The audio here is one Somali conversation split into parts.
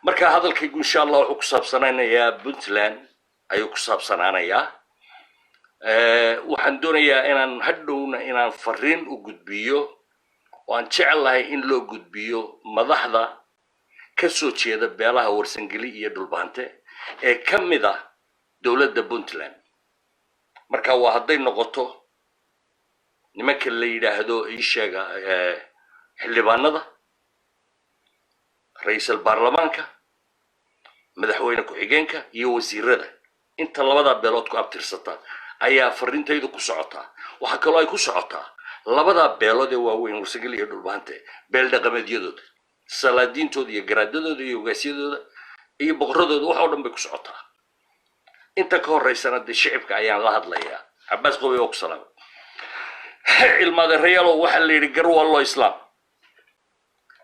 marka hadalkaygu insha Allah wuxuu ku saabsanaanayaa Puntland ayuu ku saabsanaanayaa waxaan doonayaa inaan hadhowna inaan fariin u gudbiyo waan jecelahay in loo gudbiyo madaxda ka soo jeeda beelaha warsangeli iyo dhulbaante ee ka mid ah dowladda Puntland marka waa hadday noqoto nimanka la yiraahdo ii sheega xildhibaanada ra'iisul baarlamaanka madaxweyne ku-xigeenka iyo wasiirada inta labada beelood ku abtirsata ayaa fariintaydu ku socotaa waxa kale oo ay ku socotaa labada beelood ee waaweyn warsangeli iyo dhulbaante beel dhaqameedyadooda salaadiintooda iyo garaadadooda iyo ogaasyadooda iyo boqoradooda wax oo dhan bay ku socotaa inta ka horeysana de shicibka ayaan la hadlayaa Abbas Qobi oo ku salaam ilmaade reelo waxa la yiri gar wallo islaam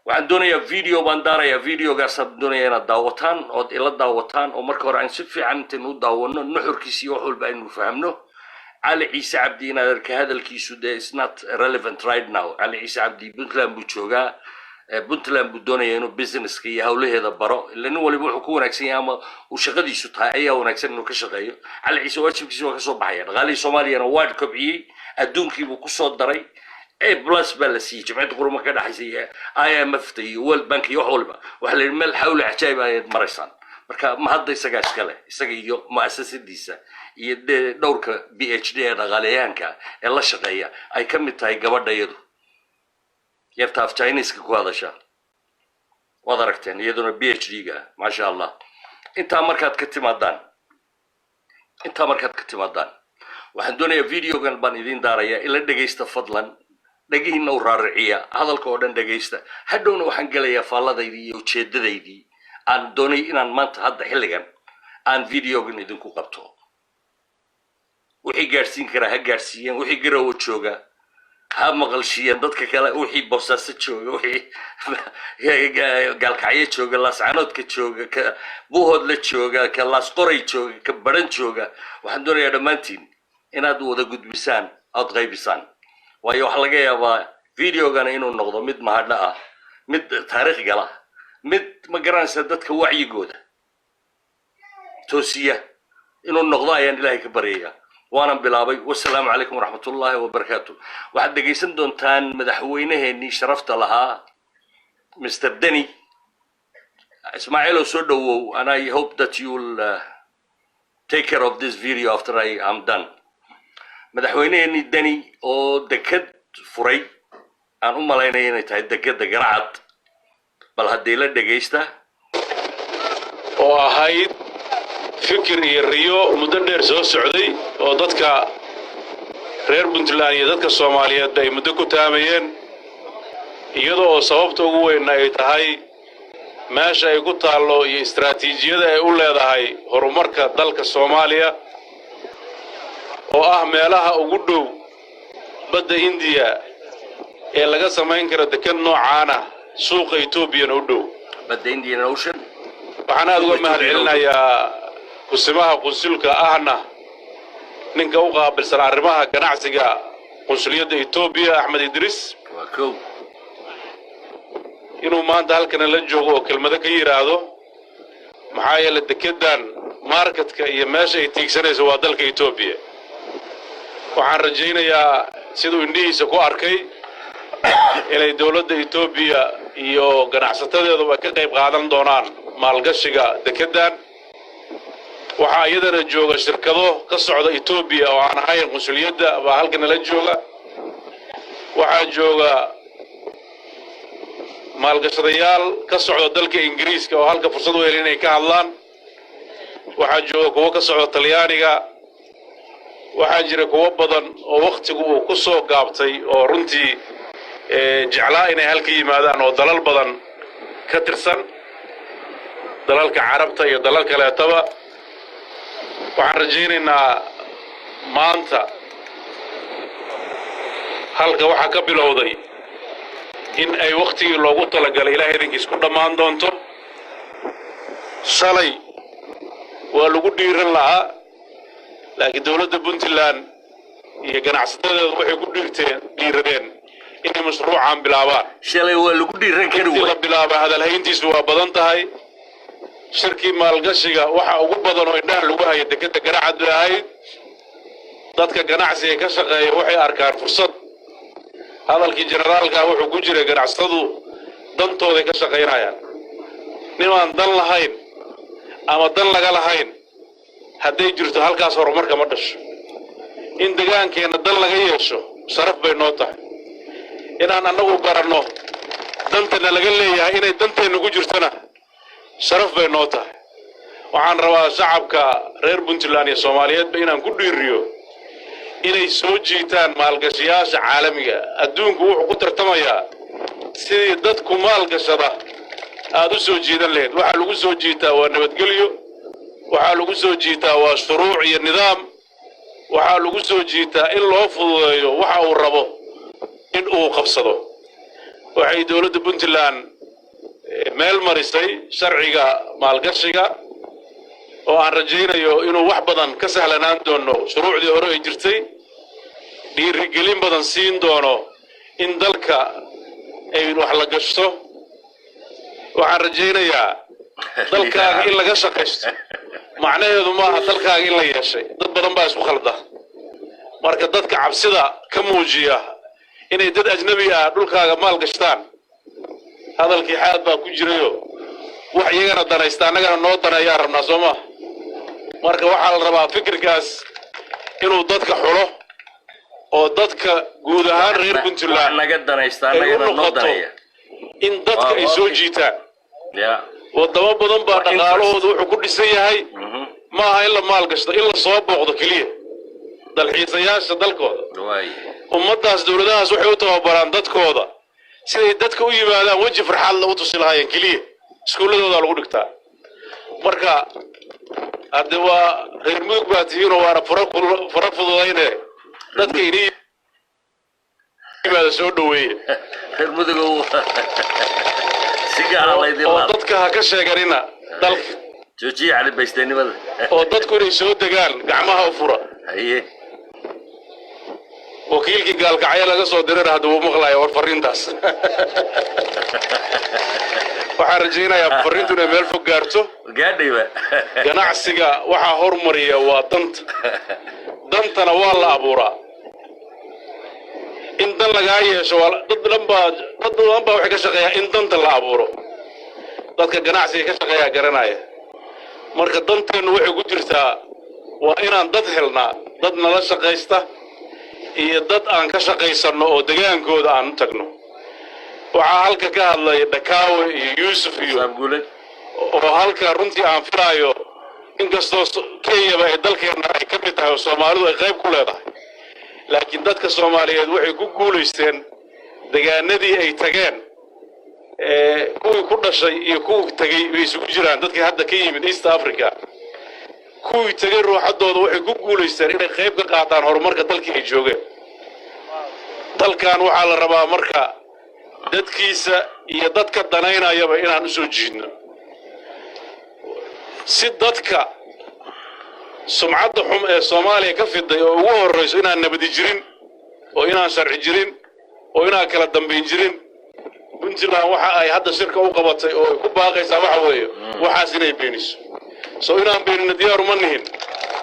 waxaan doonayaa video baan daarayaa videogaas doonayaa inaad daawataan oo ila daawataan oo marka hore aan si fiican inuu daawano nuxurkiisa wax walba aynu fahamno Ali Ciise Cabdi in adeerka hadalkiisu de is not relevant right now Ali Ciise Cabdi Puntland buu joogaa Puntland buu doonayaa inuu businesska iyo hawlaheeda baro ilaa nin waliba wuxuu ku wanaagsan yahay ama uu shaqadiisu tahay ayaa wanaagsan inuu ka shaqeeyo Ali Ciise waajibkiisa waa ka soo baxaya dhaqaalihii Soomaaliyana waa kobciyay adduunkii buu ku soo daray plus balasi جمعية قرما كده حسية IMF تي World Bank يحولبا وحلا المال حول عجائب مريسان مركا ما هذا يسقى إشكاله يسقى يو مؤسسة ديسة يدورك PhD رغاليان كا الله شقيا أي كم تاي قبر دايدو يفتح Chinese كقواضا شا وضركتين يدون PhD كا ما شاء الله أنت مركات كتمادان أنت مركات كتمادان وحندوني فيديو كان بانيدين داريا إلا دقيست فضلا دقينا ورارعيا هذا الكودن دقيستا هدونا وحن قليا فالاديدي وشيدديدي aan doonay inaan maanta hadda xilligan aan videogan idinku qabto wixii gaarsiin kara ha gaarsiiyeen wixii garow jooga ha maqalshiyeen dadka kale wixii boosaaso jooga wixii galkacyo jooga laascanoodka jooga ka buuhood la jooga ka laas qoray jooga ka baran jooga waxaan doonayaa dhammaantiin inaad wada gudbisaan aad qaybisaan waayo waxa laga yaabaa videogana inuu noqdo mid mahadha ah mid taariikh gala mid ma garanaysa dadka wacyigooda toosiya inuu noqdo ayaan ilaahay ka baryayaa وانا بلابي والسلام عليكم ورحمة الله وبركاته واحد دقيسن دونتان مدحوينهني شرفت لها مستر دني اسماعيل وسودو and I hope that you'll take care of this video after I am done مدحوينهني دني او دكد فري aan u malaynay inay tahay degada garacad bal hadii la dhageysta oo ahayd fikir iyo riyo muddo dheer soo socday oo dadka reer Puntland iyo dadka Soomaaliyeed ay muddo ku taamayeen iyadoo sababta ugu weyn ay tahay meesha ay ku taalo iyo istaraatiijiyada ay u leedahay horumarka dalka Soomaaliya oo ah meelaha ugu dhow badda Hindiya ee laga sameyn karo dekan noocaan ah suuqa Itoobiya u dhow badda Indian Ocean waxaan aad uga mahadcelinayaa kusimaha qunsulka ahna ninka u qaabilsan arrimaha ganacsiga qunsuliyadda Itoobiya Ahmed Idris waakow inuu maanta halkan la joogo oo kelmado ka yiraahdo maxaa yeelay dekedan marketka iyo meesha ay tiigsanayso waa dalka Itoobiya waxaan rajaynayaa sidoo indhihiisa ku arkay inay dawladda Itoobiya iyo ganacsatadeedu ay ka qayb qaadan doonaan maalgashiga dekedan waxa iyadana jooga shirkado ka socda Itoobiya oo aan ahayn qunsuliyadda baa halkan la jooga waxa jooga maalgashadayaal ka socda dalka Ingiriiska oo halka fursad u heleen inay ka hadlaan waxa jooga kuwa ka socda Talyaaniga waxa jira kuwa badan oo waqtigu uu ku soo gaabtay oo runtii jeclaa inay halka yimaadaan oo dalal badan ka tirsan dalalka Carabta iyo dalal kale taba waxaan rajaynaynaa maanta halka waxa ka bilowday in ay waqtigii loogu talagalay ilaahay idinkiis ku dhammaan doonto shalay waa lagu dhiiran lahaa laakiin dowladda puntland iyo ganacsatadeedu waxay ku dhiiradeen inay mashruucan bilaabaan shalay waa lagu dhiiran kari intii la bilaabay hadalhayntiisu waa badan tahay shirkii maalgashiga waxa ugu badan oo indhaha lagu haya dekeda garacad bay ahayd dadka ganacsiga ka shaqeeya waxay arkaan fursad hadalkii generaalka wuxuu ku jiray ganacsatadu dantooday ka shaqaynayaan nimaan dan lahayn ama dan laga lahayn hadday jirto halkaas horumarka ma dhasho in deegaankeenna dan laga yeesho sharaf bay noo tahay inaan annagu garanno dantana laga leeyahay inay danteenna ku jirtona sharaf bay noo tahay waxaan rabaa shacabka reer puntland iyo soomaaliyeedba inaan ku dhiiriyo inay soo jiitaan maalgashiyaasha caalamiga adduunku wuxuu ku tartamayaa sidii dadku maalgashada aad u soo jiidan lahayd waxaa lagu soo jiitaa waa nabadgelyo waxaa lagu soo jiitaa waa shuruuc iyo nidaam waxaa lagu soo jiitaa in loo fududeeyo waxa uu rabo in uu qabsado waxay dowladda puntland meel marisay sharciga maalgashiga oo aan rajaynayo inuu wax badan ka sahlanaan doono shuruucdii hore ay jirtay dhiirigelin badan siin doono in dalka ay wax la gashto waxaan rajaynayaa dalkaaga in laga shaqaysto macnaheedu maaha dalkaaga in la yeeshay dad badan baa isku khalda marka dadka cabsida ka muujiya inay dad ajnabi ah dhulkaaga maal gashtaan hadalkii xaad baa ku jirayo wax iyagana danaysta annagana noo daneeyaan rabnaa soo maaha marka waxaa la rabaa fikirkaas inuu dadka xulo oo dadka guud ahaan reer puntland naga danaysta annagana noo daneeya in dadka ay soo jiitaan wadamo badan baa dhaqaalahooda wuxuu ku dhisan yahay maaha in la maal gashto in la soo booqdo keliya dalxiisayaasha dalkooda ummadaas dowladahaas waxay u tababaraan dadkooda siday dadka u yimaadaan weji farxad la u tusi lahaayeen keliya iskuulladooda lagu dhigtaa marka hadde waa reer mudug baa tihiinoo waana fara fududayne dadka inii yimaada soo dhoweeye reer mudugow oo dadka ha ka sheeganina dalka joojiya cali baysteennimada oo dadku inay soo degaan gacmaha u fura haye wakiilkii gaalkacyo laga soo dirana hadda wuu maqlaaya war fariintaas waxaan rajaynayaa fariintu inay meel fog gaarto gaadhayba ganacsiga waxaa hormariya waa dantana waa la abuuraa in dan lagaa yeesho dad badan baa waxay ka shaqeeyaa in danta la abuuro dadka ganacsiga ka shaqeeyaa garanaya marka danteennu waxay ku jirtaa waa inaan dad helnaa dad nala shaqaysta iyo dad aan ka shaqaysanno oo degaankooda aan u tagno waxaa halka ka hadlaya dhakaawe iyo yuusuf iyo oo halka runtii aan filaayo inkastoo kenyaba ay dalkeenna ay ka mid tahay oo soomaalidu ay qayb ku leedahay laakiin dadka soomaaliyeed waxay ku guulaysteen degaanadii ay tageen kuwii ku dhashay iyo kuwii tegey bay isugu jiraan dadkii hadda ka yimid east africa kuwii tegey ruuxaddooda waxay ku guulaysteen inay qayb ka qaataan horumarka dalkii ay joogeen dalkan waxaa la rabaa marka dadkiisa iyo dadka danaynayaba inaan u soo jiidno si dadka sumcadda xum ee soomaaliya ka fiday oo ugu horrayso inaan nabadi jirin oo inaan sharci jirin oo inaan kala dambayn jirin puntland waxa ay hadda shirka u qabatay oo ay ku baaqaysaa waxa weeye waxaas inay beeniso soo inaan beenino diyaar uma nihin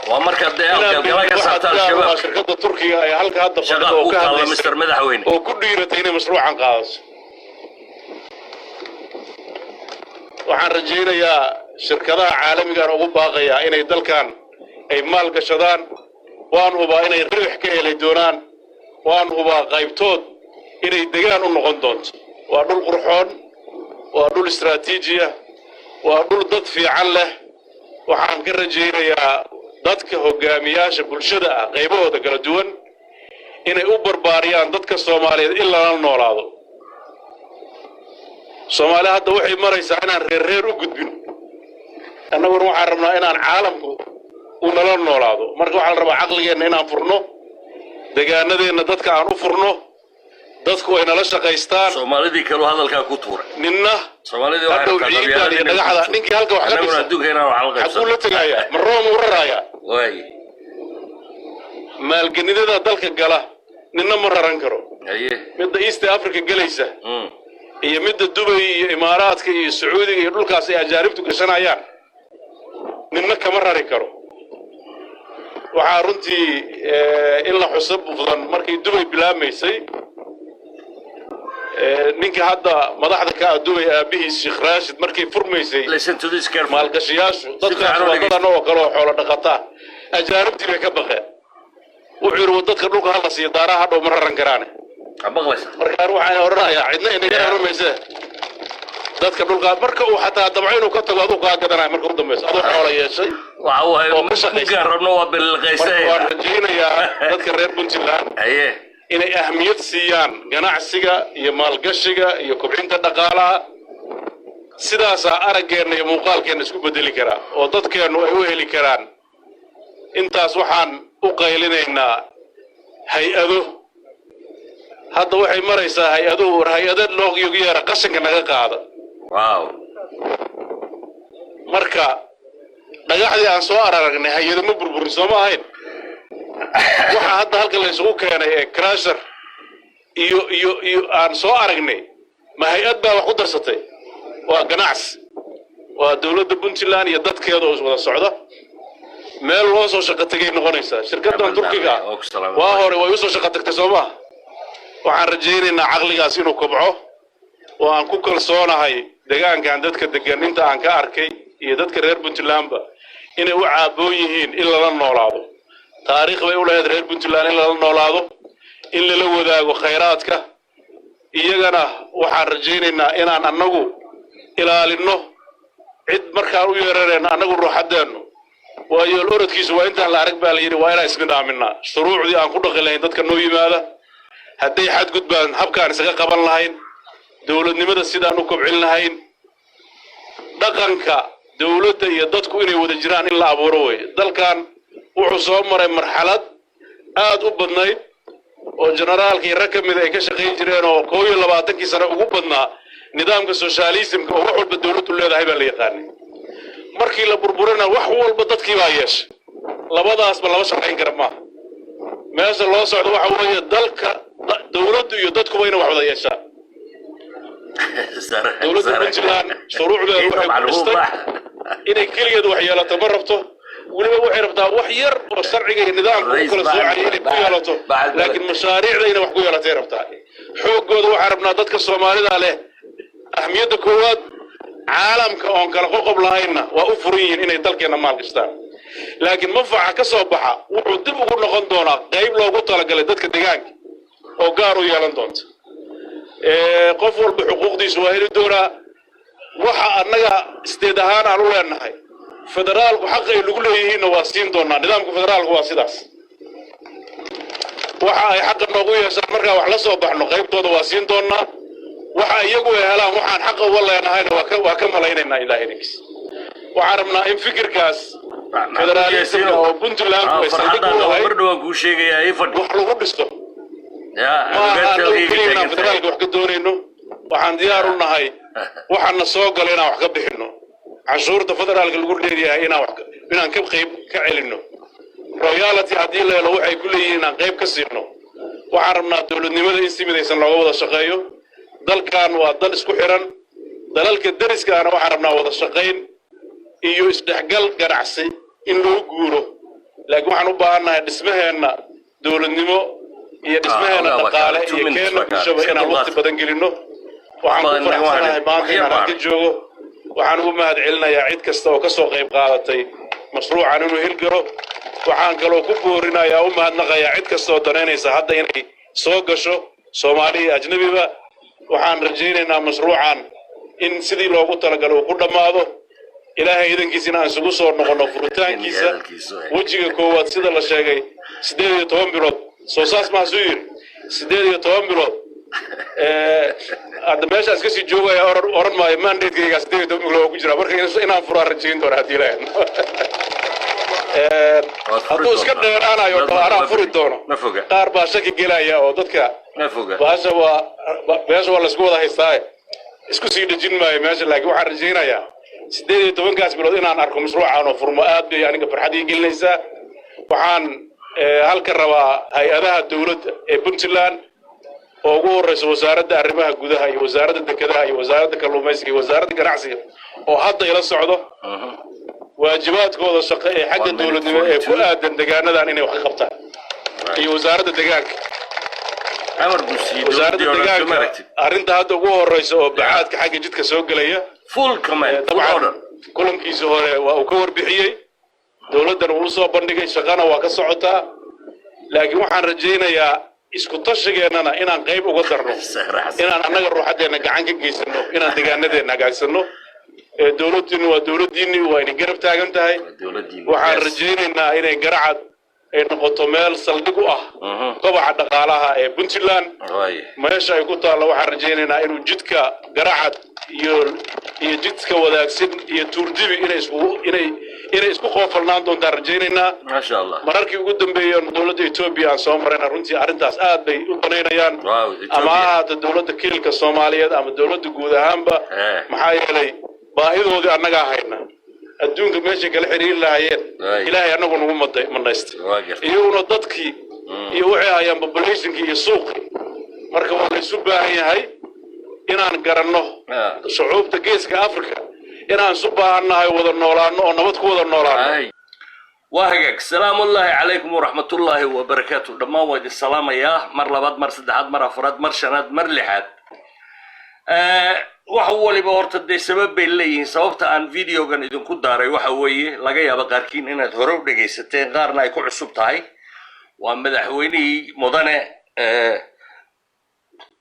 waa marka gala ka saartaan shabaab shirkadda turkiga ay halka hadda fadhido oo ka hadlaysa oo ku dhiiratay inay mashruucan qaadato waxaan rajaynayaa shirkadaha caalamigaan ugu baaqayaa inay dalkan ay maal gashadaan waan hubaa inay ribix ka heli doonaan waan hubaa qaybtood inay degaan u noqon doonto waa dhul qurxoon waa dhul istaraatiiji ah waa dhul dad fiican leh waxaan ka rajaynayaa dadka hogaamiyaasha bulshada ah qaybahooda kala duwan inay u barbaariyaan dadka soomaaliyeed in lala noolaado soomaali hadda waxay maraysaa inaan reer u gudbin annaguna waxaan rabnaa inaan caalamku u nala noolaado marka waxaa la rabaa caqligeenna inaan furno degaanadeenna dadka aan u furno dadku ay nala shaqaystaan soomaalidii kaloo hadalkaa ku tuuray ninna soomaalidii hadhow ciidan iyo dhagaxda ninkii halka wax ka annaguna dhisa adduunka inaan wax la xaguu la qaybsano tegayaa ma room u rarayaa waay maalgelinada dalka gala ninna ma raran karo haye midda east africa gelaysa mm iyo midda dubay iyo imaaraadka iyo sacuudiga iyo dhulkaas ay ajaanibtu gashanayaan ninna kama rari karo waxaa runtii in la xuso buudan markay dubay bilaamaysay ninka hadda madaxda ka ah dubay aabihiis sheekh raashid markay furmaysay listen to this carefully maalgashiyaashu dadkaas fiican u waa dhegeysta. dadan oo kale oo xoolo dhaqataa ajaanibtii bay ka baqeen wuxuu yidhi dadka dhulka hala siiyo daaraha hadhow ma raran karaane maqlaysa markaan waxaan odhanayaa cidna inaga raramayse dadka dhulka marka uu xataa dabco inuu ka tago aduu kaa gadanaya marka u dambaysa aduu xoolo yeeshay waxa uu oo ku shaqaysa. mugaan rabno waa marka waan bililqaysa rajaynayaa dadka reer puntland haye inay ahmiyad siiyaan ganacsiga iyo maalgashiga iyo kobcinta dhaqaalaha sidaasaa araggeenna iyo muuqaalkeenna isku bedeli karaa oo dadkeennu ay u heli karaan intaas waxaan u qaylinaynaa hay-ado hadda waxay maraysaa hay-aduhu war hay-ado loogu yeera qashinka naga qaada wow marka dhagaxdii aan soo aragnay hay-ado ma burburin soo ma ahayn waxa hadda halka la isugu keenay ee crasher iyo aan soo aragnay ma hay-ad baa wax ku darsatay waa ganacsi waa dowladda puntland iyo dadkeeda oo wada socda meel loo soo shaqo tegay noqonaysaa shirkaddan turkiga waa hore way u soo shaqo tagtay soo maha waxaan rajaynaynaa caqligaas inuu kobco oo aan ku kalsoonahay deegaankan dadka degan inta aan ka arkay iyo dadka reer puntlandba inay u caaboon yihiin in lala noolaado taariikh bay u lahayd reer puntland in lala noolaado in lala wadaago khayraadka iyagana waxaan rajaynaynaa inaan annagu ilaalinno cid markaan u yeeranayna annagu ruuxaddeennu waayo orodkiisu waa intaan la arag baa la yidhi waa inaan isnidhaaminaa shuruucdii aan ku dhaqi lahayn dadka noo yimaada hadday xadgudbaan habkaan isaga qaban lahayn dowladnimada sidaan u kobcin lahayn dhaqanka dowladda iyo dadku inay wada jiraan in la abuuro weeye dalkan wuxuu soo maray marxalad aad u badnayd oo generaalkii rag ka mid ay ka shaqayn jireen oo 22 sano ugu badnaa nidaamka socialismka oo wax walba dowladdu leedahay baa la yaqaanay markii la burburana wax walba dadkii baa yeeshay labadaasba laba shaqayn kara maaha meesha loo socdo waxa weeye dalka dowladdu iyo dadkuba inay wax wada yeeshaan dowladda puntland shuruucdeedu waxay ku dhistay inay keligeed wax yeelato ma rabto weliba waxay rabtaa wax yar oo sharciga iyo nidaamka u kala soocaya inay ku yeelato laakiin mashaariicda inay wax ku yeelatay rabtaa xooggooda waxaan rabnaa dadka soomaalida leh ahmiyadda koowaad caalamka oon kala qoqob lahaynna waa u furan yihiin inay dalkeenna maalgashtaan laakiin manfaca ka soo baxa wuxuu dib ugu noqon doonaa qayb loogu talagalay dadka deegaanka oo gaar u yeelan doonta qof walba xuquuqdiisu waa heli doonaa waxa annaga isteed ahaan aan u leenahay federaalku xaq ay lagu leeyihiinna waa siin doonaa nidaamka federaalku waa sidaas waxa ay xaqa noogu yeeshaan markaa wax la soo baxno qaybtooda waa siin doonaa waxa iyagu ay helaan waxaan xaqa uga leenahayna waa ka malaynaynaa ilaahay idinkiis waxaan rabnaa in fikirkaas federaalismka oo puntland ay saldhig u ahayd bardhawaan kuu sheegayaa ii fadhi wax lagu dhisto yaa maaha anagu keliya inaan federaalka wax ka doonayno waxaan diyaar u nahay waxaana soo gala inaan wax ka bixinno canshuurta federaalka lagu leeyahay inaan ka qayb ka celinno royalty haddii la helo waxay ku leeyihiin inaan qayb ka siino waxaan rabnaa dowladnimada in si midaysan looga wada shaqeeyo dalkan waa dal isku xiran dalalka dariskaana waxaan rabnaa wada shaqayn iyo isdhexgal ganacsi in loo guuro laakiin waxaan u baahannahay dhismaheenna dowladnimo iyo dhismaheenna dhaqaale iyo keenna bulshaba inaan waqti badan gelinno waxaan ku faraxsanahay maanta inaan halka joogo waxaan ugu mahad celinayaa cid kasta oo ka soo qayb qaadatay mashruucan inuu hirgalo waxaan kaloo ku boorinayaa u mahadnaqayaa cid kasta oo danaynaysa hadda inay soo gasho soomaali iyo ajnabiba waxaan rajaynaynaa mashruucan in sidii loogu talagalo uu ku dhammaado ilaahay idankiisina aan isugu soo noqono furitaankiisa wejiga koowaad sida la sheegay 18 bilood soo saas mahasuu yiri 18 bilood hadda meeshaas kasii joogaya oran maayo mandatekayga 18 bilood ku jira marka inaan furaa rajayn doona haddii ilaahay hadduu iska dheeraanayo anaa furi doono qaar baa shaki gelaya oo dadka meesha waa laisku wada haystaa isku sii dhejin maayo meesha laakiin waxaan rajaynayaa 18 bilood inaan arko mashruucan oo furmo aad bay aniga farxad ii gelinaysaa waxaan halka rabaa hay-adaha dowladda ee Puntland oo ugu horeysa wasaaradda arrimaha gudaha iyo wasaaradda dekedaha iyo wasaaradda kalluumaysiga iyo wasaaradda ganacsiga oo hadda ila socdo waajibaadkooda shaqo ee xagga dowladnimo ee ku aadan deegaanadan inay wax ka qabtaan iyo wasaaradda deegaanka wasaaradda deegaanka arrinta hadda ugu horeysa oo bacaadka xagga jidka soo galaya full command kulankiisa hore waa uu ka warbixiyey dowladdan uu soo bandhigay shaqana waa ka socotaa laakiin waxaan rajaynayaa isku tashigeennana inaan qayb uga darno inaan annaga ruuxadeena gacan ka geysano inaan deegaanadeena hagaagsano dowladdiinu waa dowladdiinni waa inay garab taagan tahay waxaan rajaynaynaa inay garacad ay noqoto meel saldhig u ah kobaca dhaqaalaha ee Puntland meesha ay ku taalo waxaan rajaynaynaa inuu jidka garacad iyo jidka wadaagsan iyo tuurdibi inay isku qoofalnaan doontaan rajaynaynaa ma sha Allah mararkii ugu dambeeyay dowladda Ethiopia aan soo marayna runtii arrintaas aad bay u daneynayaan ama ahaata dowladda kiilka Soomaaliyeed ama dowladda guud ahaanba maxaa yeelay baahidoodii annaga hayna adduunka meesha kala xiriir lahaayeen ilaahay anagu nagu manaystay iyaguna dadkii iyo waxay hayaan populationkii iyo suuqii marka waa la isu baahan yahay inaan garanno shucuubta geeska Afrika inaan isu baahannahay wada noolaano oo nabad ku wada noolaano وهاجك السلام الله عليكم ورحمة الله وبركاته دمان ويد السلام يا مر لباد مر سدحات مر أفراد مر شناد مر لحاد وحول لي بورت دي سبب باللي سببت عن فيديو كان إذا كنت داري وحوي لقيا بقاركين إن هروب دقيستين غارنا يكون عصب تاعي ومدحويني مضنة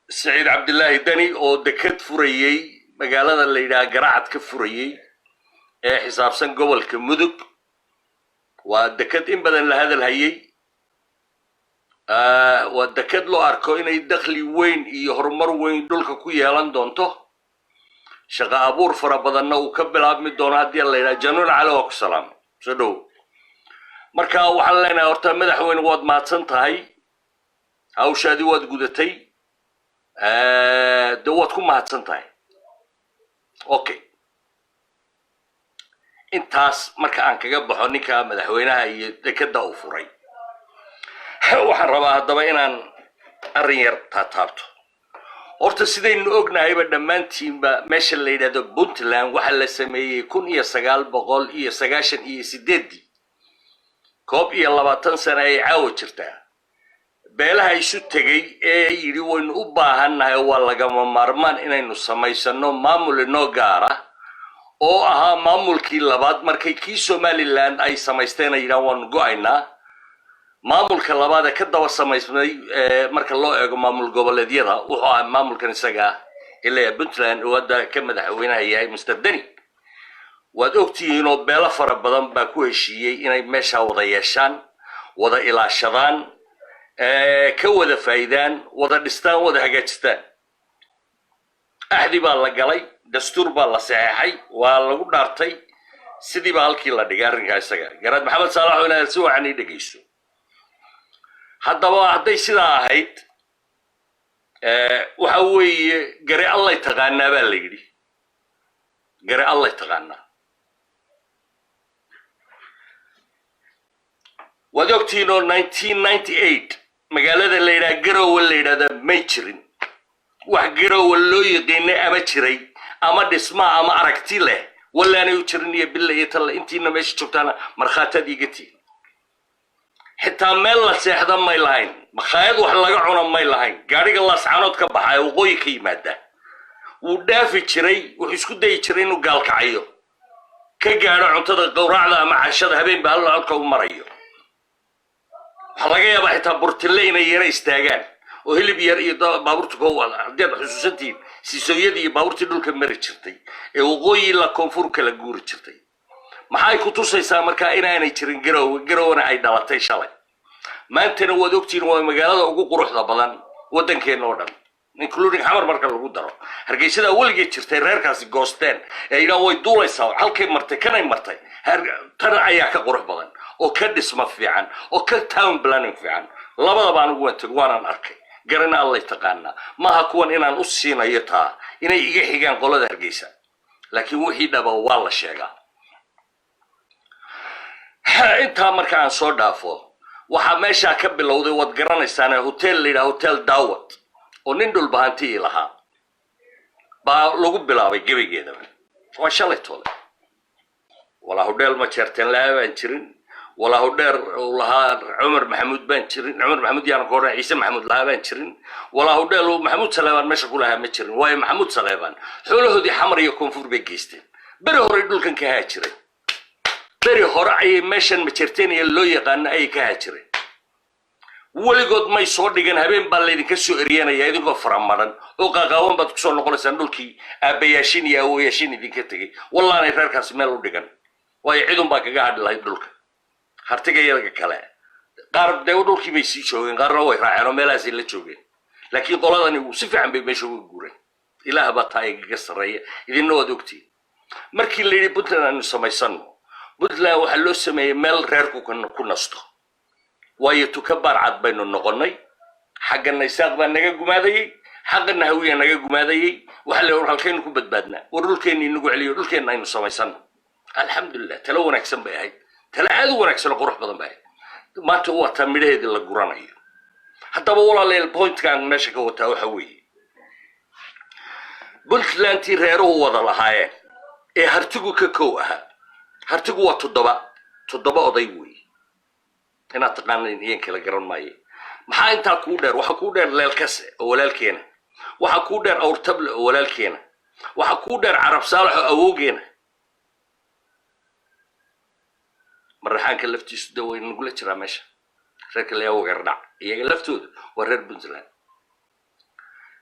سعيد عبد الله الدني أو دكت فريي مقالة اللي دا قرعت كفريي حساب سن قبل كمدك ودكت إن بدل لهذا الهيي ودكت له أركو إنه يدخلي وين يهرمر وين دولك كوي لندنته شقا أبور فربضنا وكبل عبد الدونات دي الله جنون على وك سلام شدو مركا وحلنا أرتا مدح وين واد ما تنتهي أو شادي واد جودتي دواتكم ما تنتهي أوكي intaas marka aan kaga baxo ninka madaxweynaha iyo dekada uu furay waxaan rabaa hadaba inaan arrin yar taabto horta sidaynu ognahayba dhammaantiinba meesha la yidhaahdo Puntland waxa la sameeyey 1998 koob iyo 20 sano ay caawa jirtaa beelaha isu tegay ee yiri waynu u baahannahay waa lagama maarmaan inaynu samaysano maamul inoo gaara oo ahaa maamulkii labaad markay kii Somaliland ay samaysteen ay waan go'aynaa maamulka labaad ka daba samaysmay marka loo eego maamul goboleedyada wuxuu ahaa maamulkan isaga ilaa Puntland wada ka madaxweynaha yahay Mr. Deni waad ogtihiin oo beela fara badan baa ku heshiiyay inay meesha wada yeeshaan wada ilaashadaan ka wada faa'iidaan wada dhistaan wada hagaajistaan ahdi baa la galay دستور بالله صحيحي والله دارتي سيدي بالكي لا دغارنكا اسغا غراد محمد صلاح ولا سو عني دغيسو hadaba haday sida ahayd waxa weeye gari Allah taqaana baa la yiri gari Allah taqaana wadogtiino 1998 magaalada la yiraahdo Garowe la yiraahdo ma jirin wax Garowe loo yaqaanay ama jiray ama dhisma ama aragti leh wala aanay u jirin iyo billahi tala intiina meesha joogtana marxaatad igati xitaa meel la seexda may lahayn makhaayad wax laga cuno may lahayn gaariga la saanood ka baxay waqooyi ka yimaada uu dhaafi jiray wuxuu isku day jiray inuu gaalkacayo ka gaaro cuntada qowraacda ama cashada habeen baa halka u marayo waxa laga yaabaa xitaa burtile inay yara istaagaan oo hilib yar iyo baabuurta koo wada hadii xusuusantiin siisooyadii iyo baabuurtii dhulka mari jirtay ee waqooyi la koonfur kala guuri jirtay maxay ku tusaysaa marka inaanay jirin Garowe ay dhalatay shalay maantana wad ogtiin waa magaalada ugu quruxda badan wadankeena oo dhan including xamar marka lagu daro hargeysada weligeed jirtay reerkaasi goosteen ee ilaa way duulaysaa halkay martay kanay martay tan ayaa ka qurux badan oo ka dhisma fiican oo ka town planning fiican labadaba anigu waan tag waanan arkay garana alla taqaana maaha kuwan inaan u siinayo taa inay iga xigaan qolada hargeysa laakiin wixii dhaba waa la sheegaa intaa marka aan soo dhaafo waxaa meeshaa ka bilowday wad garanaysaan hotel la yidhaha hotel daawad oo nin dhulbahantii lahaa baa lagu bilaabay gebigeedaba waa shalay tole walaa hodheel ma jeerteen lahaa baan jirin walaa hodheer lahaa cumar maxamuud baan jirin cumar maxamuud yaan ka horreyn ciise maxamuud lahaa baan jirin walaa hodheel maxamuud saleebaan meesha ku lahaa ma jirin waayo maxamuud saleebaan xoolahoodii xamar iyo koonfur bay geysteen beri hore dhulkan ka haajiray beri hore ayay meeshan ma jeerteen iyo loo yaqaano ayay ka haajireen weligood may soo dhigan habeen baa laydinka soo eryanaya idinkoo faramaran oo qaaqaawan baad kusoo noqonaysaan dhulkii aabbayaashin iyo awoyaashin idinka tegey wallaanay reerkaasi meel u dhigan waayo cidun baa kaga hadhi lahayd dhulka hartigayadaga kale qaar dee dhulkii bay sii joogeen qaarna way raaceen oo meelahaasay la joogeen laakiin qoladani si fiican bay meesha uga guureen ilaah baa taa igaga sarreeya idinna waad ogtiin markii la yidhi puntland aanu samaysano puntland waxaa loo sameeyey meel reerku ku nasto waayo tuka baarcad baynu noqonnay xaggana isaaq baa naga gumaadayey xaggana hawiya naga gumaadayey waxa la halkaynu ku badbaadnaa war dhulkeenni inagu celiyo dhulkeenna aynu samaysano alxamdulilah talo wanaagsan bay ahayd talo aad u wanaagsan oo qurux badan bay ahayd maanta waa taa midhaheedii la guranayo haddaba walaalayaal pointkaan meesha ka wataa waxa weeye puntlandtii reeruhu wada lahaayeen ee hartigu ka kow ahaa hartigu waa toddoba oday weeye inaad taqaanayn iyan kala garan maaye maxaa intaa kuu dheer waxaa kuu dheer leelkase oo walaalkeena waxaa kuu dheer awrtable oo walaalkeena waxaa kuu dheer carab saalax oo awowgeena maraxaanka laftiisu de way nagula jiraa meesha reerka layaa wagardhac iyaga laftooda waa reer puntland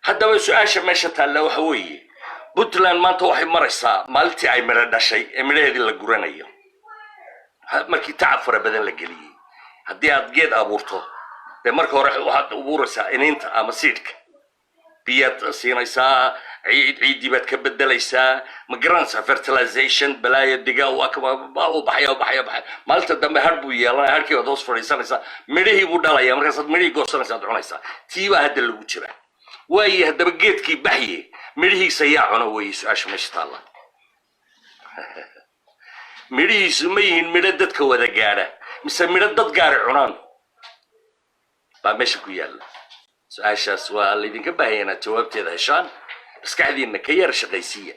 haddaba su-aasha meesha taalla waxa weeye puntland maanta waxay maraysaa maalintii ay midho dhashay ee midhaheedii la guranayo markii tacab fara badan la geliyey haddii aad geed abuurto dee marka hore waxaad abuuraysaa iniinta ama siidhka biyaad siinaysaa ciiddii baad ka bedelaysaa ma garanaysaa fertilization balaaya digaa u baxaya maalinta dambe har buu yeelanaya harkii baad hoos fadhiisanaysaa midhihii buu dhalaya markaasaad midhihii goosanaysaa ad cunaysaa tii baa hadda lagu jiraa waaye haddaba geedkii baxye midhihiisa yaa cuna weeye su-aasha meesha taalla midhihiisu ma yihiin midho dadka wada gaadha mise midho dad gaari cunaan baa meesha ku yaalla su-aashaas waa laydinka baahaya inaad jawaabteeda heshaan maskaxdiinna ka yar shaqaysiiya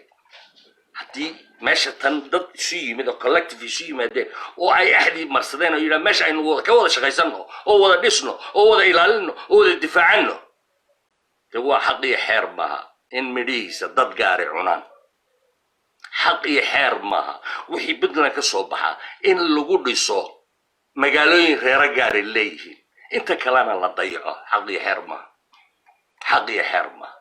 haddii meesha tan dad isu yimid oo collective isu yimaadeen oo ay axdii marsadeen oo yidhaha meesha aynu ka wada shaqaysanno oo wada dhisno oo wada ilaalinno oo wada difaacanno de waa xaq iyo xeer maaha in midhihiisa dad gaari cunaan xaq iyo xeer maaha wixii puntland ka soo baxaa in lagu dhiso magaalooyin reero gaari leeyihiin inta kalena la dayaco xaq iyo xeer maaha xaq iyo xeer maaha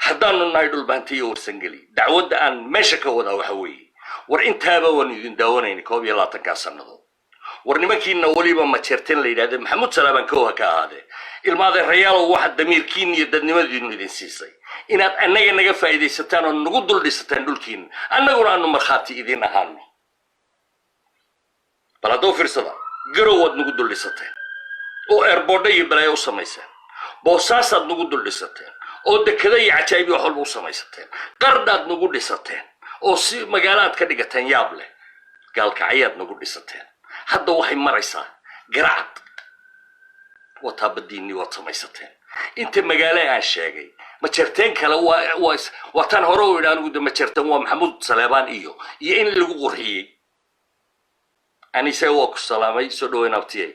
haddaanu nahay dhulbahanti iyo warsangeli dacwadda aan meesha ka wadaa waxa weeye war intaaba waan idin daawanayna 21 sannadood war nimankiina weliba ma jeerteen la yidhahda maxamuud salaabaan kooha ka ahaadee ilmaade rayaalow waxa damiirkiin iyo dadnimadiinu idin siisay inaad annaga naga faa'iidaysataan oo nagu dul dhisataan dhulkiina annaguna aanu markhaati idin ahaano bal haddoo fiirsada garow waad nagu dul dhisateen oo eerboodha iyo balaayo u samayseen boosaasaad nagu dul dhisateen oo dekada iyo cajaabi wax walba u samaysateen qardhaad nagu dhisateen oo si magaalaad ka dhigateen yaab leh gaalkacyaad nagu dhisateen hadda waxay maraysaa garacad wataabadiinii waad samaysateen inta magaalo aan sheegay ma jeerteen kale waa tan hore u idha anigu de ma jeerteen waa maxamuud saleebaan iyo in lagu qurxiyey anise waa ku salaamay soo dhaweyn abtiyey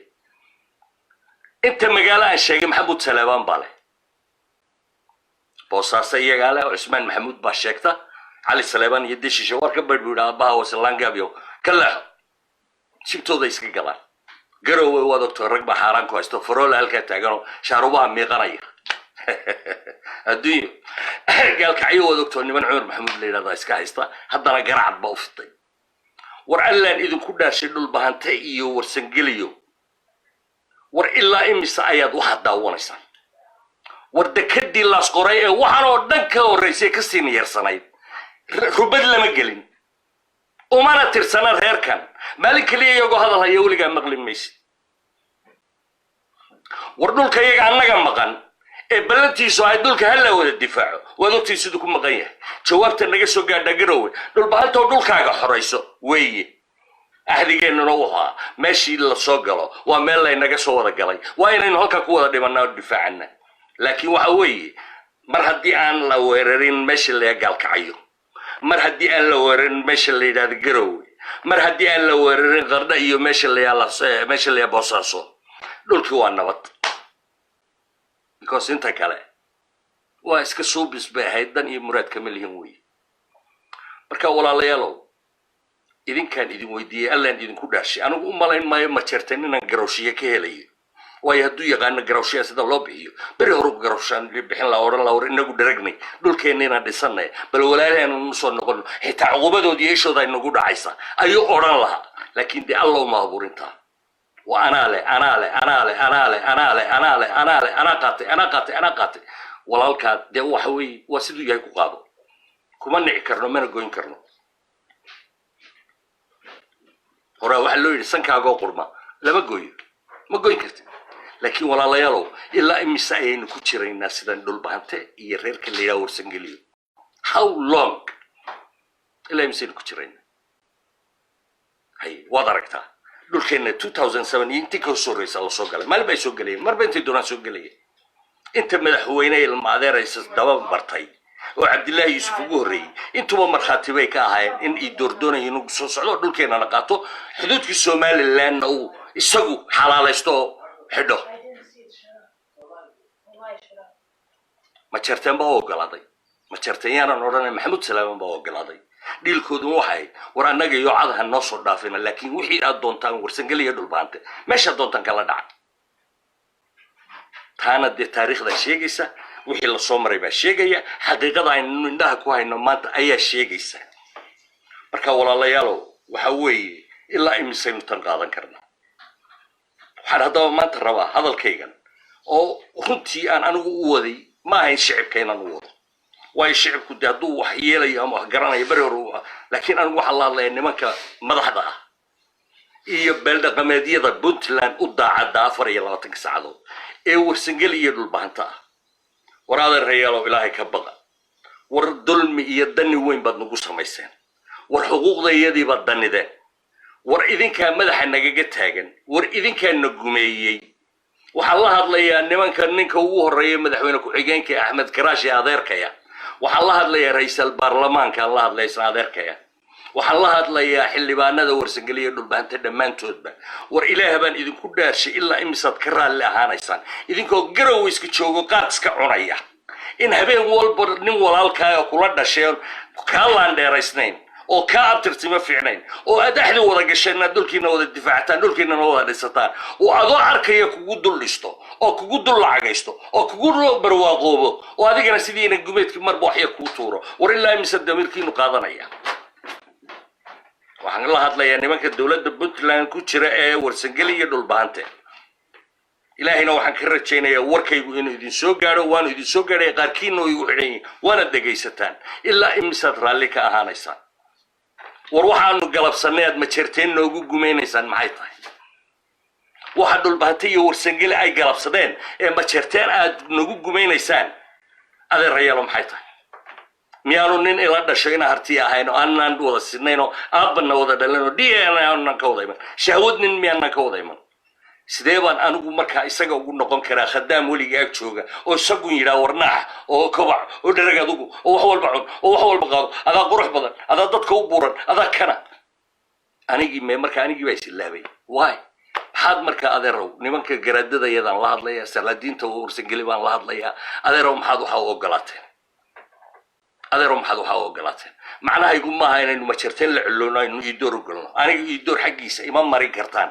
inta magaalo aan sheegay maxamuud saleebaan baa leh boosaasa iyagaa leh oo cismaan maxamuud baa sheegta cali saleebaan iyo deshishe war ka badh buu yidha aabbaha waslaangaabyo ka leexo sibtooda iska galaan garowe waad ogto rag baa xaaraan ku haysto faroola halkaa taaganoo shaarubaha miiqanaya adduunyo gaalkacyo waad ogto niman cumar maxamuud la yidhahdaa iska haysta haddana garacad baa u fitay war allaan idinku dhaashay dhulbahante iyo warsangeliyo war ilaa imise ayaad waxaad daawanaysaan wardakadii laas qoray ee waxaan oo dhan ka horreysay ka sii niyarsanayd rubad lama gelin umana tirsana reerkan maalin kaliya iyagoo hadal haya weligaa maqli maysid war dhulka iyaga annaga maqan ee ballantiisu ay dhulka hala wada difaaco waad ogtii siduu ku maqan yahay jawaabta naga soo gaadha garowe dhulbahantoo dhulkaaga xorayso weeye ahdigeennuna wuxuu meeshii la soo galo waa meel laynaga soo wada galay waa inaynu halkaa ku wada dhimannaa oo difaacana laakiin waxa weeye mar haddii aan la weerarin meesha la gaalkacayo mar haddii aan la weerarin meesha la yidhaahdo garowe mar haddii aan la weerarin qardha iyo meesha la boosaaso dhulkii waa nabad because inta kale waa iska suubis bay ahayd dan iyo muraad kama lihin weeye marka walaalayaalow idinkaan idin weydiiyey allaan idinku dhaashay anigu u malayn maayo ma jeerteen inaan garowshiye ka helayo waayo hadduu yaqaano garowshiya sida loo bixiyo beri horu garowshaan bixin la odhan la war inagu dharagnay dhulkeenna inaan dhisanay bal walaalahaynu nu soo noqono xitaa cuqubadoodii ishooda inagu dhacaysa ayuu odhan lahaa laakiin dee alla uma abuurintaa waa anaa qaatay walaalkaa dee waxa weeye waa siduu yahay ku qaado kuma nici karno mana goyn karno horaa waxaa loo yidhi sankaagoo qurma lama gooyo ma goyn karti laakiin walaalayaalow ilaa imise ayaynu ku jiraynaa sidan dhulbahante iyo reerka la yidhaha warsangeliyo how long ilaa imiseynu ku jiraynaa hay waad aragtaa dhulkeenna 2007 iyo intii ka horreysa la soo galay maalin bay soo galayeen marba intay doonaan soo galayeen inta madaxweyne ilma adeeraysa daba bartay oo cabdillaahi yuusuf ugu horreeyey intuba markhaati bay ka ahaayeen in ay doordoonayeen inuu soo socdo dhulkeennana qaato xuduudkii somalilandna uu isagu xalaalaysto oo xidho ma jeerteen baa u ogolaaday ma jeerteen yaanan odhanay maxamuud salaaman baa u ogolaaday dhiilkooduna waxay war annaga iyo cadaha noo soo dhaafina laakiin wixii aad doontaan warsangeliya dhulbaante meeshaad doontaan kala dhaca taana dee taariikhda sheegaysa wixii la soo maray baa sheegaya xaqiiqada aynu indhaha ku hayno maanta ayaa sheegaysa marka walaalayaalow waxa weeye ilaa imisaynu tan qaadan karnaa waxaan haddaba maanta rabaa hadalkaygan oo runtii aan anigu u waday ma ahayn shicibka inaan u wado waayo shicibku dee hadduu wax yeelayo ama wax garanayo beri hore laakiin anigu waxaan la hadlaya nimanka madaxda ah iyo beeldhaqameedyada puntland u daacadda 24 saacadood ee warsangeli iyo dhulbahanta ah war adeerayaalow ilaahay ka baqa war dulmi iyo dani weyn baad nagu samayseen war xuquuqdayadii baad danideen war idinkaa madaxa nagaga taagan war idinkaa na gumeeyey waxaan la hadlayaa ninka ugu horreeya madaxweyne ku-xigeenka axmed karaashi adeerkaya waxaan la hadlayaa ra'iisul baarlamaanka la hadlaysan adeerkaya waxaan la hadlayaa xildhibaanada warsangeliya dhulbahanta dhammaantoodba war ilaah baan idinku dhaarshay ilaa imisaad ka raalli ahaanaysaan idinkoo garow iska joogo qaad iska cunaya in habeen walba nin walaalkaaga kula dhasheen kaa laandheeraysnayn oo kaa abtirtimo fiicnayn oo aad axdi wada gasheen inaad dhulkiina wada difaactaan dhulkiinana wada dhisataan oo adoo arkaya kugu dul dhisto oo kugu dul lacagaysto oo kugu barwaaqoobo oo adigana sidiina gumeedkii marba waxya kuu tuuro war ilaa imise damirkiinu qaadanaya waxaan la hadlayaa nimanka dowladda puntland ku jira ee warsangeliya dhulbahante ilaahayna waxaan ka rajaynayaa warkaygu inuu idin soo gaadho waanu idin soo gaadhay qaarkiina oo igu xidhan yihiin waana dhegaysataan ilaa imisaad raalli ka ahaanaysaan war waxaanu galabsanay aad ma jeerteen noogu gumaynaysaan maxay tahay waxa dhulbahante iyo warsangeli ay galabsadeen ee ma jeerteen aad nagu gumaynaysaan adeerayaalo maxay tahay miyaanu nin ila dhasho inaan harti ahayn oo aanan wada sidnayn oo aabbanna wada dhalan oo DNA aanan ka wada iman shahwad nin miyaanan ka wada iman sidee baan anigu markaa isaga ugu noqon karaa khadaam weliga ag jooga oo isagu yidhaa warnaax oo kobac oo dherag adugu oo wax walba cun oo wax walba qaado adaa qurux badan adaa dadka u buuran adaa kana anigii baa isilaabay waay maxaad markaa adeerow nimanka garaadadayadaan la hadlayaa salaadiinta warsangeli baan la hadlayaa adeerow maxaad waxa u ogolaateen macnahaygu maaha inaynu majarteen la culoono aynu iidoor ogolno aniga iidoor xaggiisa ima marin kartaan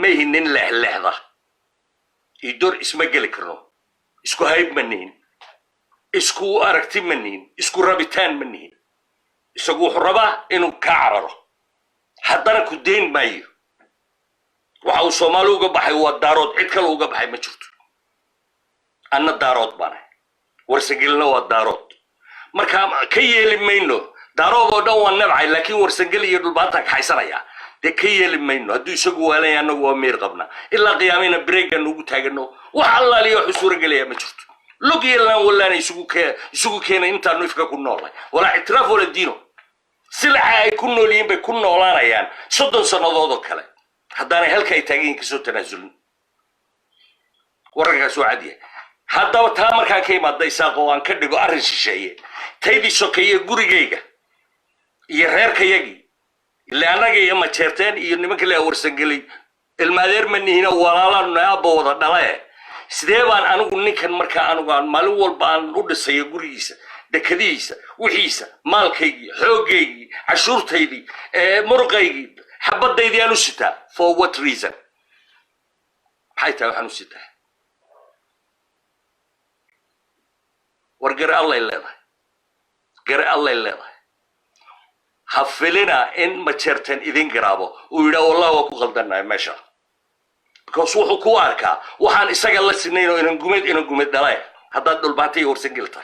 ma ihin nin leexleexda iidoor isma geli karno isku hayb ma nihin isku aragti ma nihin isku rabitaan ma nihin isagu wuxuu rabaa inuu kaa cararo haddana ku dayn maayo waxa uu soomaali uga baxay waa daarood cid kale uga baxay ma jirto anna daarood baanahay ورسنجلنا والدارود مركا كيل منه دارود ودوا النبعي لكن ورسنجل يدل باتك حيسريا ده كيل منه هدو يسقوا علينا أنه وامير قبنا إلا قيامنا بريقا نوجو تاجنو وحلا لي وحسور قليا ما شفت لقي لنا ولا يسقوا كينا إنت نفكا كنا والله ولا اعتراف ولا دينه سلعة يكونوا لين بيكونوا ولا ريان صدق سنضوض كله هداني هل كي تاجين كسو تنازل ورقة سعودية هذا وتامر كان كيما دايساق وان كدغو ارن شيء تيدي سوكيه غوريغيغا يرير كيغي اللي انا جاي ما جيرتين iyo nimanka la warsangalay ilmaadeer manihina walaalana aaba wada dhalay sidee baan anigu ninkan marka anigu aan maalin walba aan u dhisay gurigiisa dekadiisa wixiisa maalkaygi xoogaygi cashuurtaydi muruqaygi xabadaydi aan u sitaa for what reason hayta waxaan u sitaa ورجر الله يلاه جر الله يلاه حفلنا إن ما تشرتن إذن جرابه ويدا والله وكو غلطنا ماشى كسوح كواركا وحن إسقى الله سنين إن قمت دلاي هذا دول باتي ورسنجلته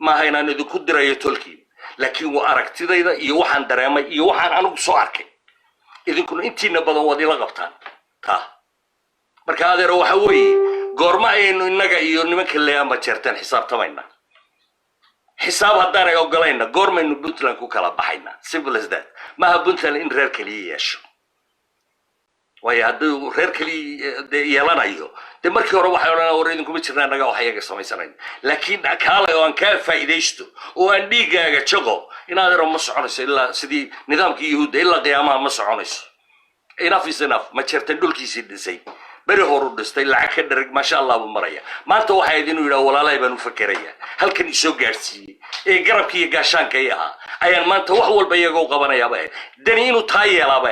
ما هينا ندو كدرة يتولكي لكن وأركتي ذا يوحن درامي يوحن أنا بسوارك إذن كن أنتي نبض وادي لغبتان تا مركا هذا روح وي goorma aynu inaga iyo nimanka leeyama jeertaan xisaabtamayna xisaab hadaan ay ogolayna goormaynu Puntland ku kala baxayna simple as that ma ha Puntland in reer kaliya yeesho way haduu reer kaliya yeelanayo de markii hore waxay oranayaan war idinku ma jirnaa naga wax ayaga sameysanayn laakiin kaalay oo aan ka faa'iideysto oo aan dhiigaaga jago inaad ma soconayso ilaa sidii nidaamkii yahuud ilaa qiyaamaha ma soconayso enough is enough ma jeertaan dhulkiisii dhisay bari horu dhistay lacag ka dharag ma sha Allah maraya maanta waxa idin u yiraahdo walaalay baan u fakaraya halkan isoo gaarsiiyay ee garabkii gaashaanka yaha ayaan maanta wax walba iyaga u qabanayaaba dani inuu taayeelaaba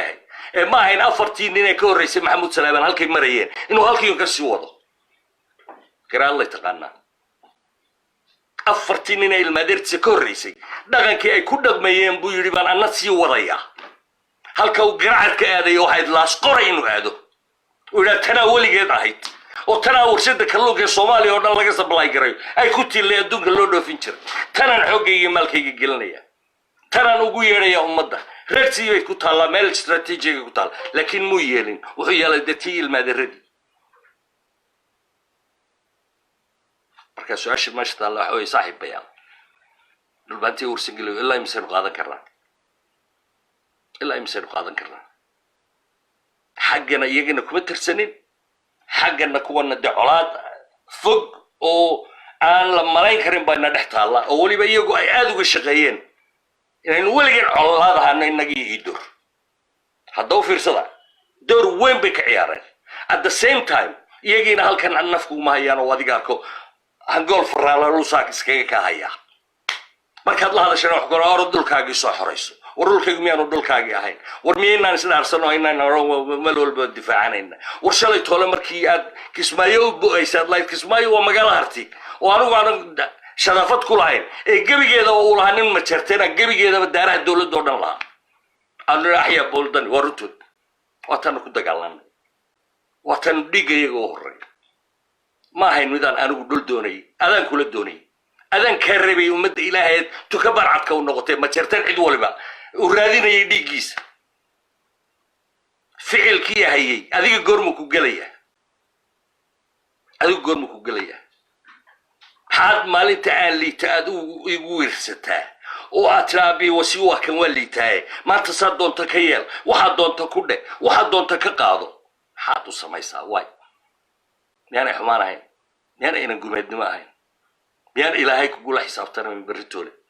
ee ma ahayn afartii nin ee ka horeysay maxamuud salaaban halkay marayeen inuu halkii ka sii wado garan la taqaana afartii nin ee ilmaadeertiisa ka horeysay dhaqankii ay ku dhaqmayeen buu yiri baan anna sii wadaya halka uu garacadka aaday waxay laas qoray inuu aado ولا تناولي جد عهيد وتناول سد كلوك الصومالي ولا لقى سبلاي جري أي كتير اللي يدون كلودو فينشر تنا الحقيقي مالكي جيلنيا تنا نقول يا أمضة رأسي يكتالا مال استراتيجي يكتالا لكن مو يلين وهي لدتي المدردي مركز عشر ما شاء الله هو صاحب بيان البنتي ورسنجلو إلا يمسر قاضي كران إلا يمسر قاضي كران حقنا يجينا كمتر سنين حقنا كونا دعوات فوق أو أنا لما لا يكرم بينا نحت الله أولي بيجوا أيادو الشقيين يعني ولقين الله هذا هن نجي يدور هذا في رصدا دور وين بك عياره at the same time يجينا هل كان عن نفكو ما هي أنا واديكاركو هنقول فرالا روساك سكيكا هيا ما كان الله هذا شنو حقول أرد الكاجي صح رئيسه ورولكيgu miyaanu dhulkaagi ahayn war miyaynaan isla arsano inaan meel walba difaacanayna war shalay toole markii aad kismaayo u bu'aysaad lahayd kismaayo waa magaalo harti oo anigu aan sharaafad ku lahayn ee gebigeeda uu lahaa nin ma jarteena gebigeedaba daaraha dowladda oo dhan lahaa aan axya booldan warutod waatan ku dagaalanay waatan dhigayaga oo horay ma ahayn midaan anigu dhul doonay adaan kula doonay adaan ka rabay ummadda ilaahay tukabar cadka u noqotay ma jarteen cid waliba وراديني ديجيس فعل كي هي هذيك جرمك وجلية هذيك جرمك وجلية حد مالي تعالي تأدو يورثتها وأترابي وسيوه كان ولي تاي ما تصدون تكيل واحد دون تكوده واحد دون تكقاضو حاتو سمايسا واي يعني حمارة هاي يعني إنا نقول مدماء هاي يعني إلهي كقول حسابتنا من بريتولي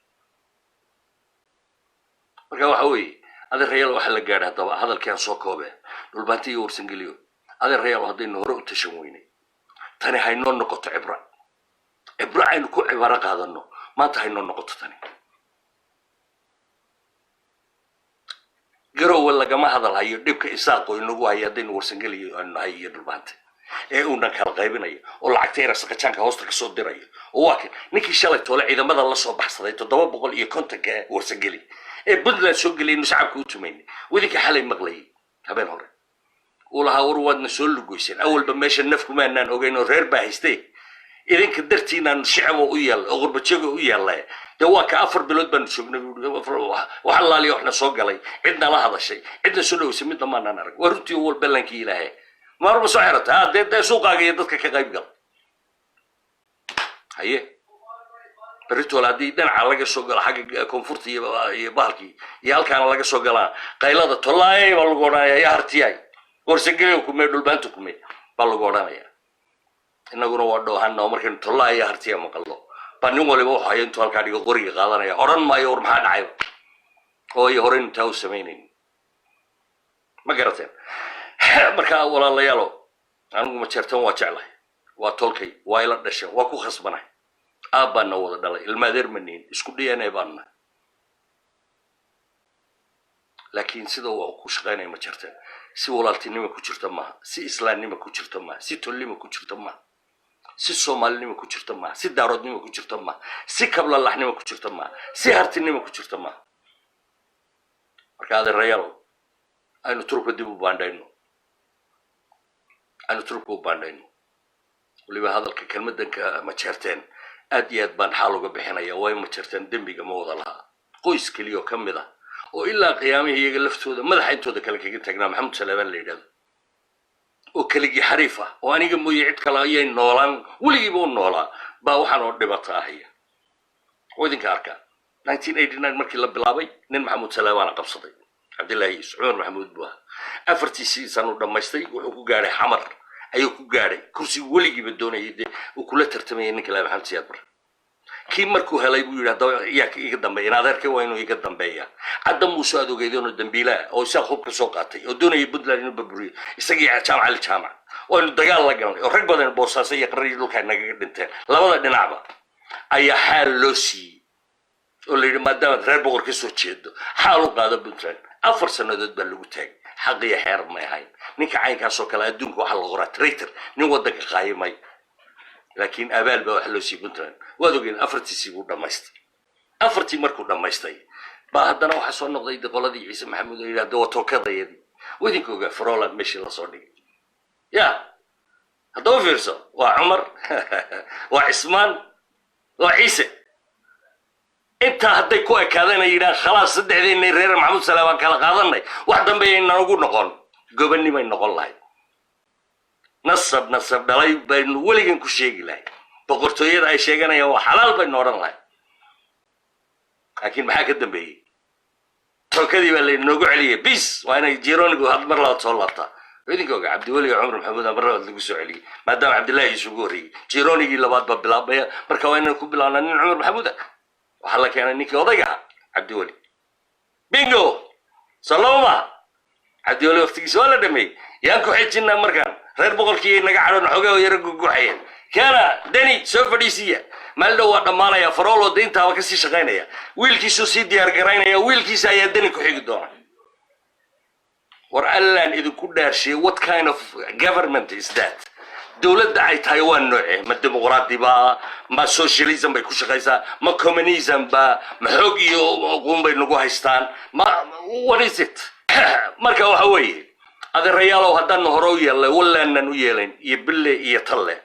marka waxa weeye adeerayal waxa la gaaray hadaba hadalkan soo koobay dhulbaantii Warsangeliyo adeerayal hadaynu hore u tashan weynay tani haynoo noqoto ibra aynu ku cibaara qaadano maanta haynoo noqoto tani garow lagama hadalhayo dhibka isaaqo inagu hay hadaynu Warsangeliyo aan nahay iyo dhulbaanta ee uu dhan kala qaybinayo oo lacagteena saqajaanka hoosta ka soo dirayo oo waa ninkii shalay toole ciidamada la soo baxsaday 750 Warsangeli بدل سوق اللي نشعب كوتمين وذيك حالي مغلي هبين هوري ولا هور ودنا سول جويسين أول بمشي النفق ما إننا أوجينا غير باهستي إذن كدرتينا الشعب ويال غربة شيء ويال ده كأفر بلود بنشوفنا وحلا لي وإحنا صوق علي عندنا لا هذا الشيء عندنا سلوك سميتنا ما نعرف ورتي هو البلنكي لها ما رب سحرت ده سوق عقيدتك كغيب قال هي بريتو لادي دنا على لقى سوق حق كونفورتي يبالكي يال كان لقى سوق لا قيلده طلاي والغونا يا هرتياي ورسجلكم ميدول بانتكم بالغونا inaguna waa dhoohanno markaynu tollaa iyo hartiya maqalno baa nin waliba waxa ay intuu halkaa dhigo qoriga qaadanaya oran maayo war maxaa dhacay oo ay hore inta u sameeyeen ma garateen marka walaalayaalo anigu ma jeertan waa jeclahay waa tolkay waa ila dhashay waa ku khasbanay aabana wada dhalay ilmaadeer maniin isku dhiyanay baana laakiin sidoo uu ku shaqeynay ma jeertan si walaaltinimo ku jirta ma si islaamnimo ku jirta ma si tolnimo ku jirta ma si Soomaalinimo ku jirta ma si daaroodnimo ku jirta ma si kabla lahnimo ku jirta ma si hartinimo ku jirta ma marka aad reeyal aynu turku dib u baandayno waliba hadalka kelmadanka ma jeerteen aad iyo aad baan xaal uga bixinaya way ma jeerteen dambiga ma wada laha qoys kaliya kamid ah oo ilaa qiyaamihii iyaga laftooda madaxa intooda kale kaga tagnaa maxamed salaaman la yiraahdo oo kaligi xariifa oo aniga mooyee cid kale ayay noolaan waligiiba u noolaa baa waxaan oo dhibata ahaya wadinka arka 1989 markii la bilaabay nin maxamed salaaman qabsaday cabdullaahi iscuur maxamuud buu afartii sano dhamaystay wuxuu ku gaaray xamar ayuu ku gaaray kursi waligiiba doonayay uu kula tartamay ninka la maxamed siyaad bar kii markuu helay buu yiraahdo yaa iga dambeeyay adeerkay waa inuu iga dambeeyaa adam uu soo adogeeyo dambiila oo isaga hub ka soo qaatay oo doonayay Puntland inuu baburiyo isagii jaamac oo inuu dagaal la galay oo rag badan boosaas iyo qarri dhulka naga dhinteen labada dhinacba ayaa xal loo siiyay oo leeyahay maadaama reer boqor ka soo jeedo xal u qaado Puntland afar sanadood baa lagu taagay xaqiya xeer ma ahayn ninka caynkaas oo kale adduunka waxa la qoraa traitor nin wadanka qaayimay laakiin abaal baa wax loo siiyay Puntland waadogeen afartii buu dhamaystay afartii markuu dhamaystay baa haddana waxa soo noqday qoladii Ciise Maxamuud oo yiraahdo tookadayadi wadinkooga Faroland meeshii la soo dhigay ya haddaba fiirso waa Umar waa Ismaan waa Ciise inta hadday ku ekaadeen ay yiraahdaan khalaas saddexdeena reer Maxamuud Salaaman kala qaadanay wax dambe ay nagu noqon gobonnimo noqon lahayd nasab dhalay baynu waligan ku sheegi lahayd boqortooyada ay sheeganayaan waa xalaal baynu oran lahayd laakiin maxaa ka dambeeyay tookadii baa laynoogu celiyay bis waa inay jiroonigu had mar labaad soo laabtaa idinkooga cabdiweli cumar maxamuud mar labaad lagu soo celiyay maadaama cabdillaahi isugu horreeyay jiroonigii labaad baa bilaabaya marka waa inaan ku bilaabnaa nin cumar maxamuud waxaa la keenay ninkii odayga cabdiweli bingo saloma cabdiweli waqtigiisa waa la dhameeyey yaan ku xijinaa markaan reer boqolkii naga cadhoon xogaa yara guguxayeen kana dani soo fadhiisiya maaldo waa dhamaanaya farolo deyntaaba ka sii shaqaynaya wiilkiisu sii diyaar garaynaya wiilkiisa ayaa dani ku xigi doona war allan idinku dhaarshay what kind of government is that dawladda ay tahay waa nooce ma dimuqraadi ba ma socialism bay ku shaqaysaa ma communism ba ma xoog iyo aqoon bay nagu haystaan ma what is it marka waxa weeye adeerayaalow haddaan hore u yeelay walaanan u yeelayn iyo bille iyo talle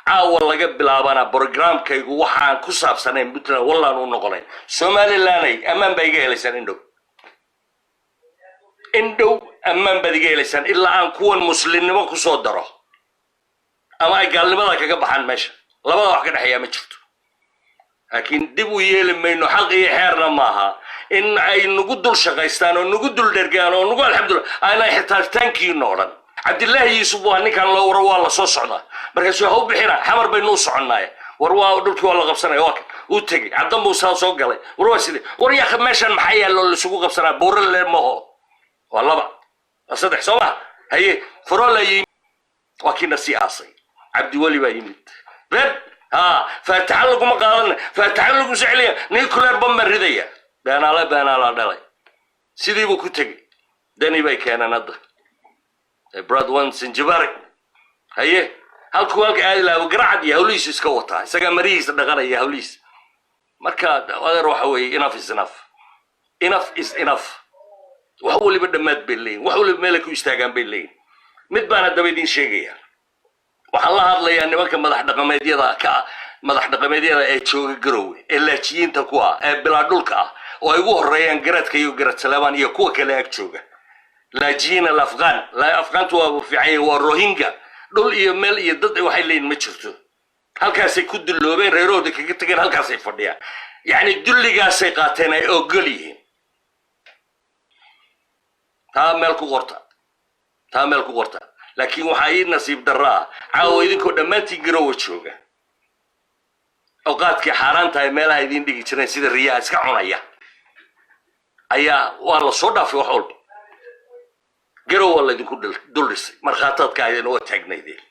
caawa laga bilaabana programkaygu waxaan ku saabsanayn Puntland wallaan u noqonayn Somaliland ammaan bay iga helaysaan indhow ammaan bay iga helaysaan ilaa aan kuwan muslimnimo ku soo daro ama ay gaalnimada kaga baxaan meesha labada wax ka dhaxeeya ma jirto laakiin dib u yeeli mayno xaq iyo xeerna maaha in ay nagu dul shaqaystaan oo nagu dul dhergaan oo nagu alxamdulillah ayna xitaartaankii noodan cabdillaahi yuusuf waa ninkan la waro waa la soo socdaa markaasuu ha u bixina xamar baynu u soconnaay war waa dhulkii waa la qabsanaya waa uu tegey caddan buu soo galay war waa sidee war yaa meeshan maxaa yaallo la isugu qabsanaa boorre le maho waa laba saddex soo ma haye farola waa kiina sii aasay cabdiweli baa yimid bed faataxa laguma qaadan faataxa lagu socliya nuclear bomb ridaya beenaala dhalay sidii buu ku tegey dani bay keeneen hadda brad one sinjibari haye halku halka aad ilaa garacad iyo hawliis iska wataa isaga mariis dhaqanaya hawliis marka adeer waxa weeye enough is enough wax waliba dhamaad bay leeyihiin wax waliba meel ku istaagaan bay leeyihiin mid baan hadaba idin sheegaya waxaan la hadlayaa nimanka madax dhaqameedyada ee jooga garowe ee laajiyiinta ku ah ee bilaa dhulka ah oo ay ugu horeeyaan garadka iyo garad salamaan iyo kuwa kale ag jooga laajiyiin alafqaan afqaantu waa fiican waa rohingya dhul iyo meel iyo dad waxay leeyihin ma jirto halkaasay ku dulloobeen reerahooda kaga tageen halkaasay fadhiyaan yacni dulligaasay qaateen ay ogol yihiin taa meel ku qorta laakiin waxaa ii nasiib darraa caawa idinkoo dhammaantiin garowa jooga awqaadkii xaaraanta ay meelaha idiin dhigi jireen sida riyaha iska cunaya ayaa waa la soo dhaafay wax walba garow waa laydinku dul dhisay markhaataadka aydin uga taagnaydeen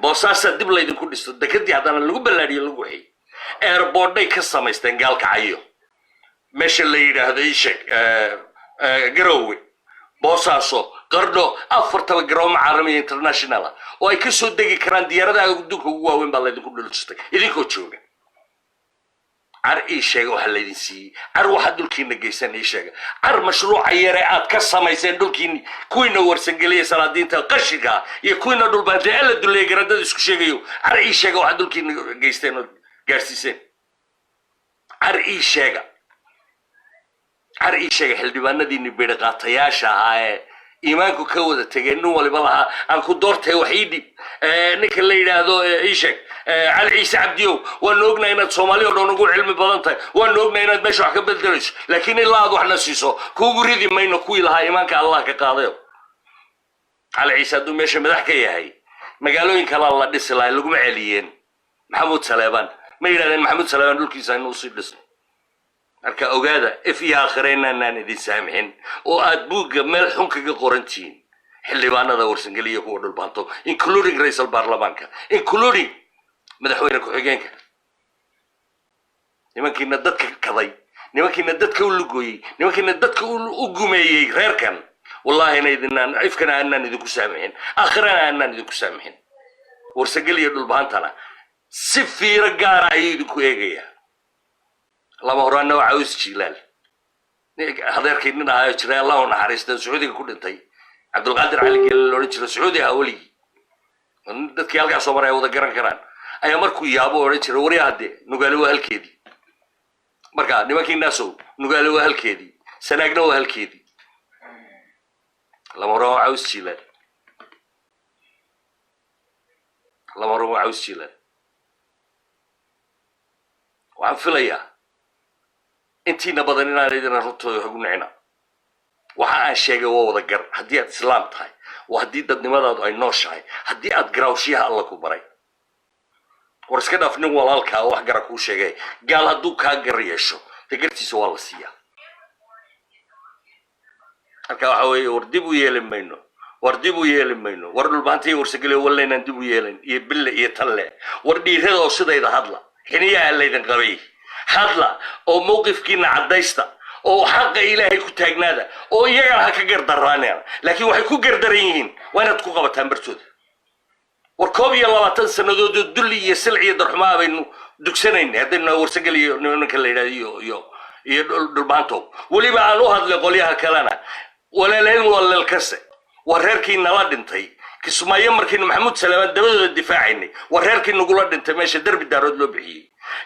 boosaasaa dib laydinku dhisto dekadii haddana lagu ballaadhiyo lagu waxay airboorday ka samaysteen gaalkacayo meesha la yidhaahdo ii sheeg garowe boosaaso qardho 4 garoomo caalamiya international oo ay ka soo degi karaan diyaaradaha adduunka ugu waaweyn baa laydinku dhulistay idinkoo jooga car ii sheega waxa laydin siiyey car waxa dhulkiina geysan ii sheega car mashruuca yare aad ka samayseen dhulkiini kuwiina warsangeliya salaadiinta qashiga iyo kuwiina dhulbaantay alla duleey garadada isku sheegayo car ii sheega waxa dhulkiina geysteen oo gaarsiiseen car ii sheega xildhibaanadiini beedhaqaatayaasha ahaa ee iimaanku ka wada tegeen nin waliba lahaa aan ku doortay wax ii dhib ninka la yidhaahdo ii sheeg cali ciise cabdiyow waanu ognahay inaad soomaali oo dhan ugu cilmi badan tahay waanu ognahay inaad meesha wax ka bedelayso laakiin ilaa aad waxna siiso kuugu ridi mayno kuwii lahaa iimaanka allah ka qaadayo cali ciise hadduu meesha madax ka yahay magaalooyin kalaa la dhisi lahay laguma celiyeen maxamuud saleebaan ma yidhahdeen maxamuud saleebaan dhulkiisa inuu sii dhisno marka ogaada if iyo aakhireenaanaan idin saamixin oo aad buugga meel xun kaga qorantihiin xildhibaanada warsangeliya kuwa dhulbaanto including ra-iisul baarlamaanka including madaxweyne ku-xigeenka nimankiina dadka kaday nimankiina dadka u lugooyey nimankiina dadka u gumeeyey reerkan wallahi inaydinaan ifkana aanaan idinku saamixin aakhirana aanaan idinku saamixin warsangeliya dhulbaantana si fiiro gaara ayuu idinku eegayaa lama horaana waa caws jilaal hadeerkii nin ahayo jiray allah u naxariista sacuudiga ku dhintay cabdulqaadir cali geele loodhan jiro sacuudi ahaa weligii dadkii halkaa soo maray ay wada garan karaan ayaa markuu yaabo odhan jiray waryaa haddee nugaale waa halkeedii marka nimankii naasow nugaale waa halkeedii sanaagna waa halkeedii lama horan waa caws jilaal waxaan filayaa intiina badan inaan idina runtooda hagu nicina waxa aan sheegay waa wada gar haddii aad islaam tahay waa haddii dadnimadaadu ay nooshahay haddii aad garaawshiyaha alla ku baray war iska dhaaf nin walaalkaa wax gara kuu sheegay gaal hadduu kaa gar yeesho dee gartiisa waa la siiyaa halkaa waxa weeye war dib u yeeli mayno war dhulbaantaiyo warsageliyo wallaynaan dib u yeelin iyo bille iyo talle war dhiirada oo sidayda hadla xiniyaha laydin qabay hadla oo mowqifkiina caddaysta oo xaqa ilaahay ku taagnaada oo iyagana ha ka gardaraaneen laakiin waxay ku gardaran yihiin waa inaad ku qabataan bartooda war 21 sannadood oo dulli iyo silci iyo darxumaa baynu dugsanaynay haddaynu warsageliyo nimanka la yidhaahdo iyo dhulbaanto weliba aan u hadlay qolyaha kalena walaaleen walaalkase war reerkii nala dhintay kismaayo markiinu maxamuud salaamaan dabadooda difaacaynay war reerkii nagula dhintay meesha derbi daarood loo bixiyey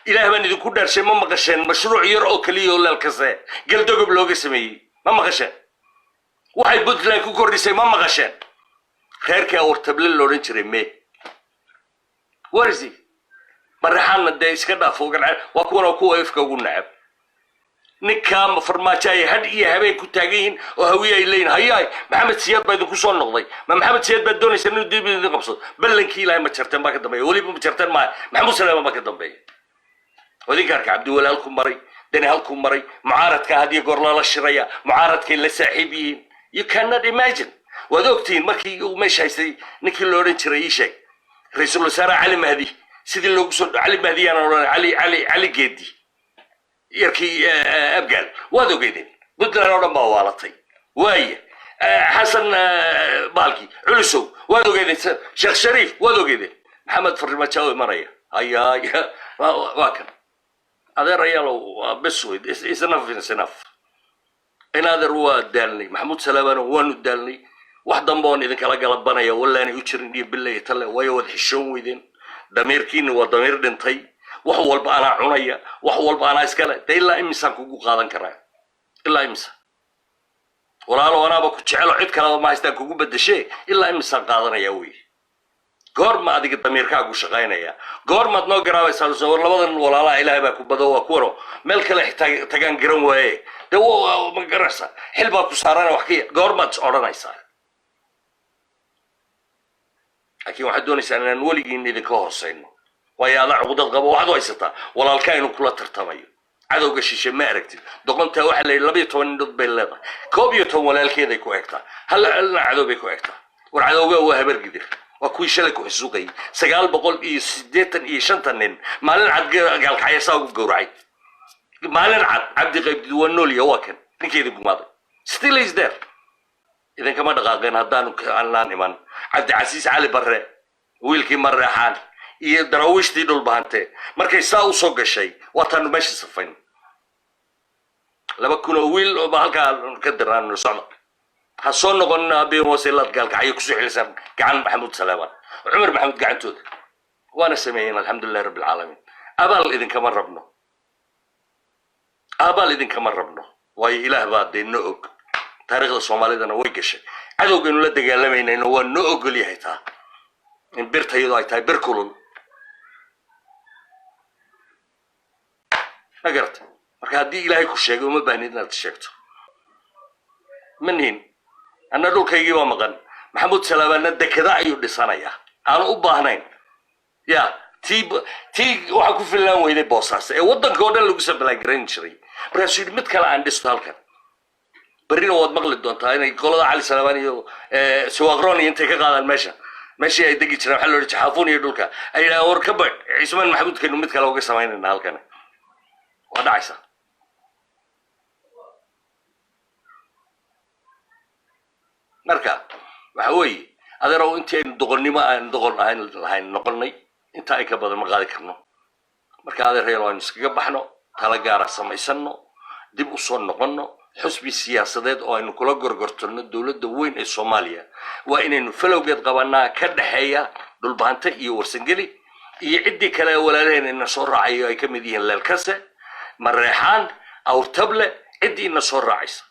ilaah baan idinku dhaarshay ma maqasheen mashruuc yar oo kaliya oo laalkase galdogob looga sameeyey ma maqasheen waxay puntland ku kordhisay ma maqasheen reerkii awartable loodhan jiray mee warisi maraxaanna dee iska dhaafo waa kuwa ifka ugu nacab ninkaa farmaajo ay hadh iyo habeen ku taagan yihiin oo hawiye ay leeyihin hayaay maxamed siyaad baa idinku soo noqday ma maxamed siyaad baad doonaysa inuu dib idin qabsado ballankii ilaahay ma jarteen baa ka dambeeya weliba ma jarteen maaha maxamuud salaaman baa ka dambeeya wadinkaarka cabdiwali halku maray dani halku maray mucaaradka hadiyo goor lala shiraya mucaaradkay la saaxiib yihiin you cannot imagine waad ogtihiin markii uu meesha haystay ninkii lo odhan jiray ii sheeg ra-iisul wasaare cali mahdi sidii loogu soo cali mahdiyaan odhan cali geedi yarkii abgaal waad ogeydeen puntland oo dhan baa waalatay waaya xasan baalki culusow waad ogeydeen sheekh shariif waad ogeydeen maxamed farmaajo imanaya hayaay waa kan adeer ayaalo bes weyd is enough is enough in adeer waa daalnay maxamuud salaamaano waanu daalnay wax damboon idinkala galabanaya wallaanay u jirin iyo billahi talle way wad xishoon weydeen dameerkiina waa dameer dhintay wax walba ana cunaya wax walba ana iskale ilaa imisa kugu qaadan karaa ilaa imisa walaalo anaaba ku jecelo cid kale ma haystaan kugu bedeshay ilaa imisa qaadanaya way goorma adiga dameerkaagu shaqaynaya goormaad noo garaabaysaa soo labadan walaalaha ilaahay baa ku bado waa ku waro meel kale tagaan garan waaye dawoo ma garaysa xil baa ku saarana wax ka goormaad odhanaysaa laakiin waxaad doonaysaa inaan weligiin idinka hoosayno waayo adaa cuqdad qabo waxaad haysataa walaalkaa inuu kula tartamayo cadowga shishe ma aragtid doqontaa waxaa la yidhi 12 indhood bay leedahay 11 walaalkeeday ku egtaa hal cadow bay ku egtaa war cadowga waa habar gidir waa kuwii shalay ku xisuuqay 985 nin maalin cad gaalkacaysaa ugu gowracay maalin cad cabdi qaybdi waa nool iyo waa kan ninkeedii gumaaday still is there idan kama dhaqaaqeen haddaanu aanaan iman cabdi casiis cali barre wiilkii mareexaan iyo darawiishtii dhulbahante markay saa u soo gashay waataanu meesha safayn 2 wiil oo halkaa ka diraan socda ha soo noqon abi wasiilad gaalkacyo ku soo xilsan gacan maxamuud salaaman cumar maxamuud gacantooda waana sameeyeen alxamdulillahi rabbil caalamiin abaal idinkama rabno waayo ilaah baa deeno og taariikhda soomaalidana way gashay cadowgeenu la dagaalamayna waa noo ogol yahay taa in birtayadu ay tahay bir kulul agarta marka haddii ilaahay ku sheegay uma baahnid inaad sheegto manin anna dhulkaygii waa maqan maxamuud salaamanna dekada ayuu dhisanayaa aanu u baahnayn ya tii waxaa ku filaan weyday boosaas ee waddanka oo dhan lagu sabalagarayn jiray markaasuu yidhi mid kale aan dhisto halkan برينا واد مغلد دون تاين قولنا علي سلاماني سواقروني انت كقادن ماشي اي دقي جرا خلو يحافوني يدولك اي اور كبر عثمان محمود كانوا مid kale uga sameeyeen halkan waa dhacaysa marka waxa weeye adeerow intii doqonnimo aan doqon ahayn noqonay inta ay ka badan ma qaadi karno marka adeereeyal waan iskaga baxno tala gaar ah samaysano dib u soo noqono xusbi siyaasadeed oo aynu kula gorgortano dawladda weyn ee Soomaaliya waa inaynu falowgeed qabanaa ka dhaxeeya dhulbaanta iyo warsangeli iyo cidii kale walaalaheen soo raacayo ay kamid yihiin leelkase mareexaan aw table cidii soo raacaysa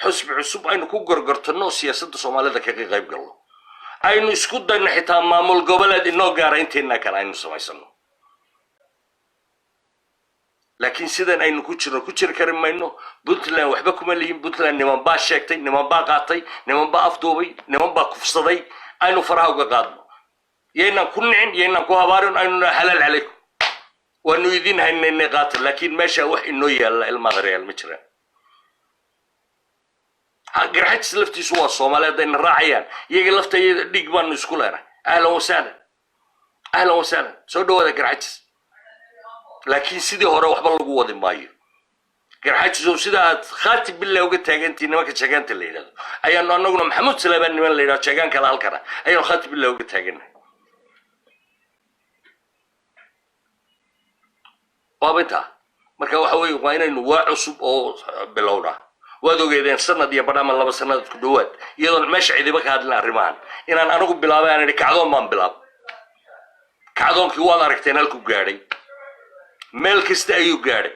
xusbi cusub aynu ku gorgortano siyaasadda Soomaalida ka qayb galno aynu isku dayno xitaa maamul goboleed inoo gaara inteena kale aynu samaysano لكن سيدان أي نكوتشر كريم ماينو بطلان وحبا كمان ليهم بطلان نمان با شاكتي نمان با قاطي نمان با أفدوبي نمان با كفصدي أينو فرهاو قادمو يينا كنعين يينا كوهبارون أينو حلال عليكم وأنو يدين هاي النقاطر لكن ماشا وحي إنو يالا المغرية المجرى قرحت سلفتي سوا الصومالية دين الراعيان يجي لفتي ديقبان نسكولينا أهلا وسهلا سو دو هذا قرحت لكن سيدي هورا وحبا لغو ودي مايو قرحات سو سيدا خاتب بالله وقت تاقنتي نماك تشاقانت اللي يلاد ايانو انوغنا محمود سلابان نمان اللي يلاد تشاقان كلا هالكرا ايانو خاتب بالله وقت تاقن بابنتا marka waxa weey waa inaynu waa cusub oo bilowna waad ogeedeen sanad iyo badama laba sanad ku dhawaad iyadoo meesha ciidiba ka hadlaa arrimahan inaan anagu bilaabay aan kacdoon baan bilaab kacdoonkii waad aragteen halku gaaray meel kasta ayuu gaaray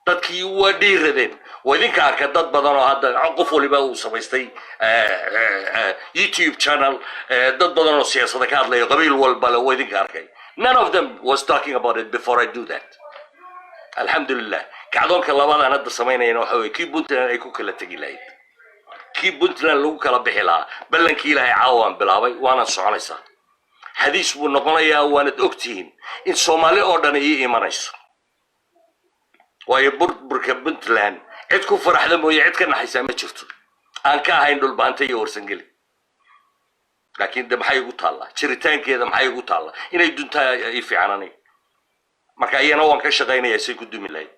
dadkii waa dhiiradeen wadinka arka dad badan oo hadda qof waliba uu samaystay YouTube channel dad badan oo siyaasadda ka hadlaya qabiil walba la wadinka arkay none of them was talking about it before I do that alhamdulillah kacdoonka labadan hadda sameynayna waxa weey kii Puntland ay ku kala tagi lahayd kii Puntland lagu kala bixi lahaa ballankii Ilaahay caawaan bilaabay waana soconaysaa حديث بنقولنا واند أكتين إن سومالي أردن إيمانيس ويبرد بركبنت لان عدكو فرح لهم ويعد كنا حيسا ما شفتوا أنكا هاي ندول بانتي يورسنجلي لكن ده محايقو طالع شريتان كده محايقو طالع إنا يدونتا يفي عناني marka ayana waan ka shaqeynaya si ku dumi lahayd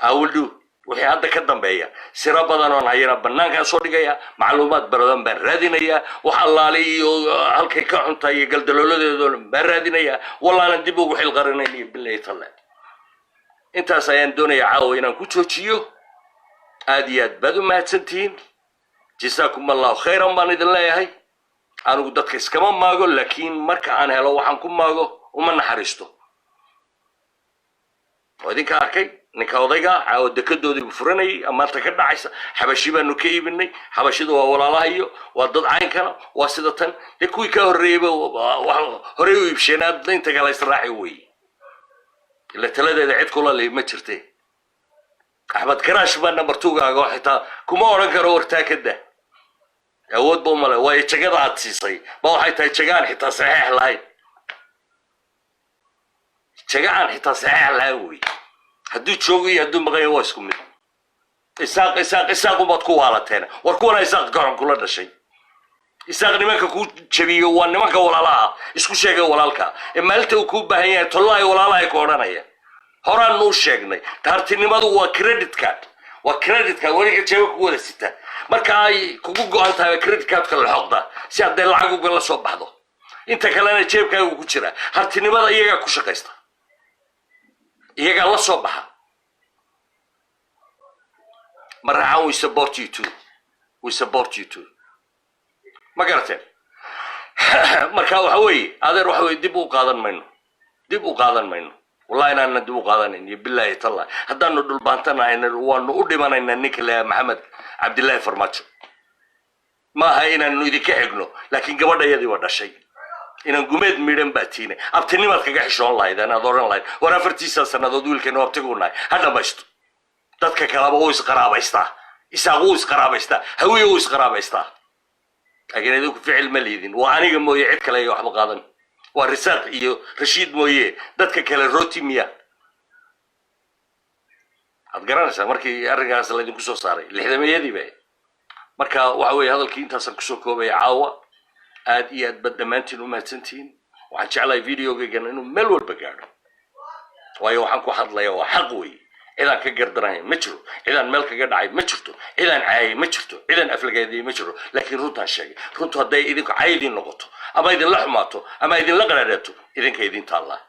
awaldu wixii hadda ka dambeeya sira badan oo hayna banaanka soo dhigaya macluumaad badan baan raadinaya wax allaali iyo halkay ka cuntay galdalooladeedo baan raadinaya wallaana dib ugu xil qarinayay billahi taala intaas ayaan doonaya caawa inaan ku joojiyo aad iyo aad baad u mahadsantiin جزاكم الله خيرا بان إذن الله يهي أنا قد أتكس كمان ما أقول لكن مركا أنا هلو وحنكم ما أقول ومن حريستو وإذن كاركي ninka odayga caawa dekedoodii furanayay ama ta ka dhacaysa xabashi baanu ka iibinay xabashidu waa walaalahayo waa dad caynkana waa sida tan de kuwii ka horreeyay horey u iibsheenaad inta kale israaci way ila taladeeda cid kula leey ma jirtay axmed karaash baa number 2gaaga oo xitaa kuma oran karo wartaa kada awood buu male way jagada aad siisay ba waxay tahay jagaan xitaa saxiix lahayn jagaan xitaa saxiix lahayn way hadduu joogo iyo hadduu maqayo waa isku mid isaaq umaad ku waalateena war kuwana isaaq gacan kula dhashay isaaq nimanka ku jabiyo waa nimanka walaalaha isku sheegay walaalka ee maalinta uu ku baahan yahay tollaay walaalaha ku odhanaya horaan noo sheegnay taartinimadu waa credit card weliga jeeba ku wada sita marka ay kugu go'an tahay credit cardka la xoqda si aad lacag uga la soo baxdo inta kalena jeebkaaga ku jira hartinimada iyaga ku shaqaysta iyaga la soo baxa maraan we support you too ma garateen marka waxa weeye adeer waxa weeye dib u qaadan mayno wallahi inaan dib u qaadanayn billahi taala haddaanu dhul baantanaayna waanu u dhimanaynaa ninka la maxamed cabdullaahi farmaajo ma aha inaanu idinka xigno laakiin gabadhayadii waa dhashay inaan gumeed midhan baatiine abtinimaad kaga xishoon lahayd anaad oran lahayd war 4 sanadood wiilkeenu abtigu nahay ha dhamaysto dadka kalaba oo isqaraabaystaa isaaqu isqaraabaystaa hawiye oo isqaraabaystaa laakiin idinku ficil ma liidin waa aniga mooye cid kale waxba qaadan waa risaaq iyo rashiid mooye dadka kale rooti miya ad garanaysaa markii arrinkaas la idinku soo saaray 60meeyadii bay marka waxa weeye hadalkii intaasan kusoo koobay caawa aad iyo aad badamaantiin u mahadsantihiin waxaan jeclahay videogaygan inuu meel walba gaadho waayo waxaan ku hadlayaa waa xaq weeye cidaan ka gardaraya ma jiro cidaan meel kaga dhacay ma jirto cidaan caayay ma jirto cidaan aflagaadiyay ma jiro laakiin runtaan sheegay runtu hadday idinku caaydiin noqoto ama idinla xumaato ama idinla qaraadaato idinka idin taallaa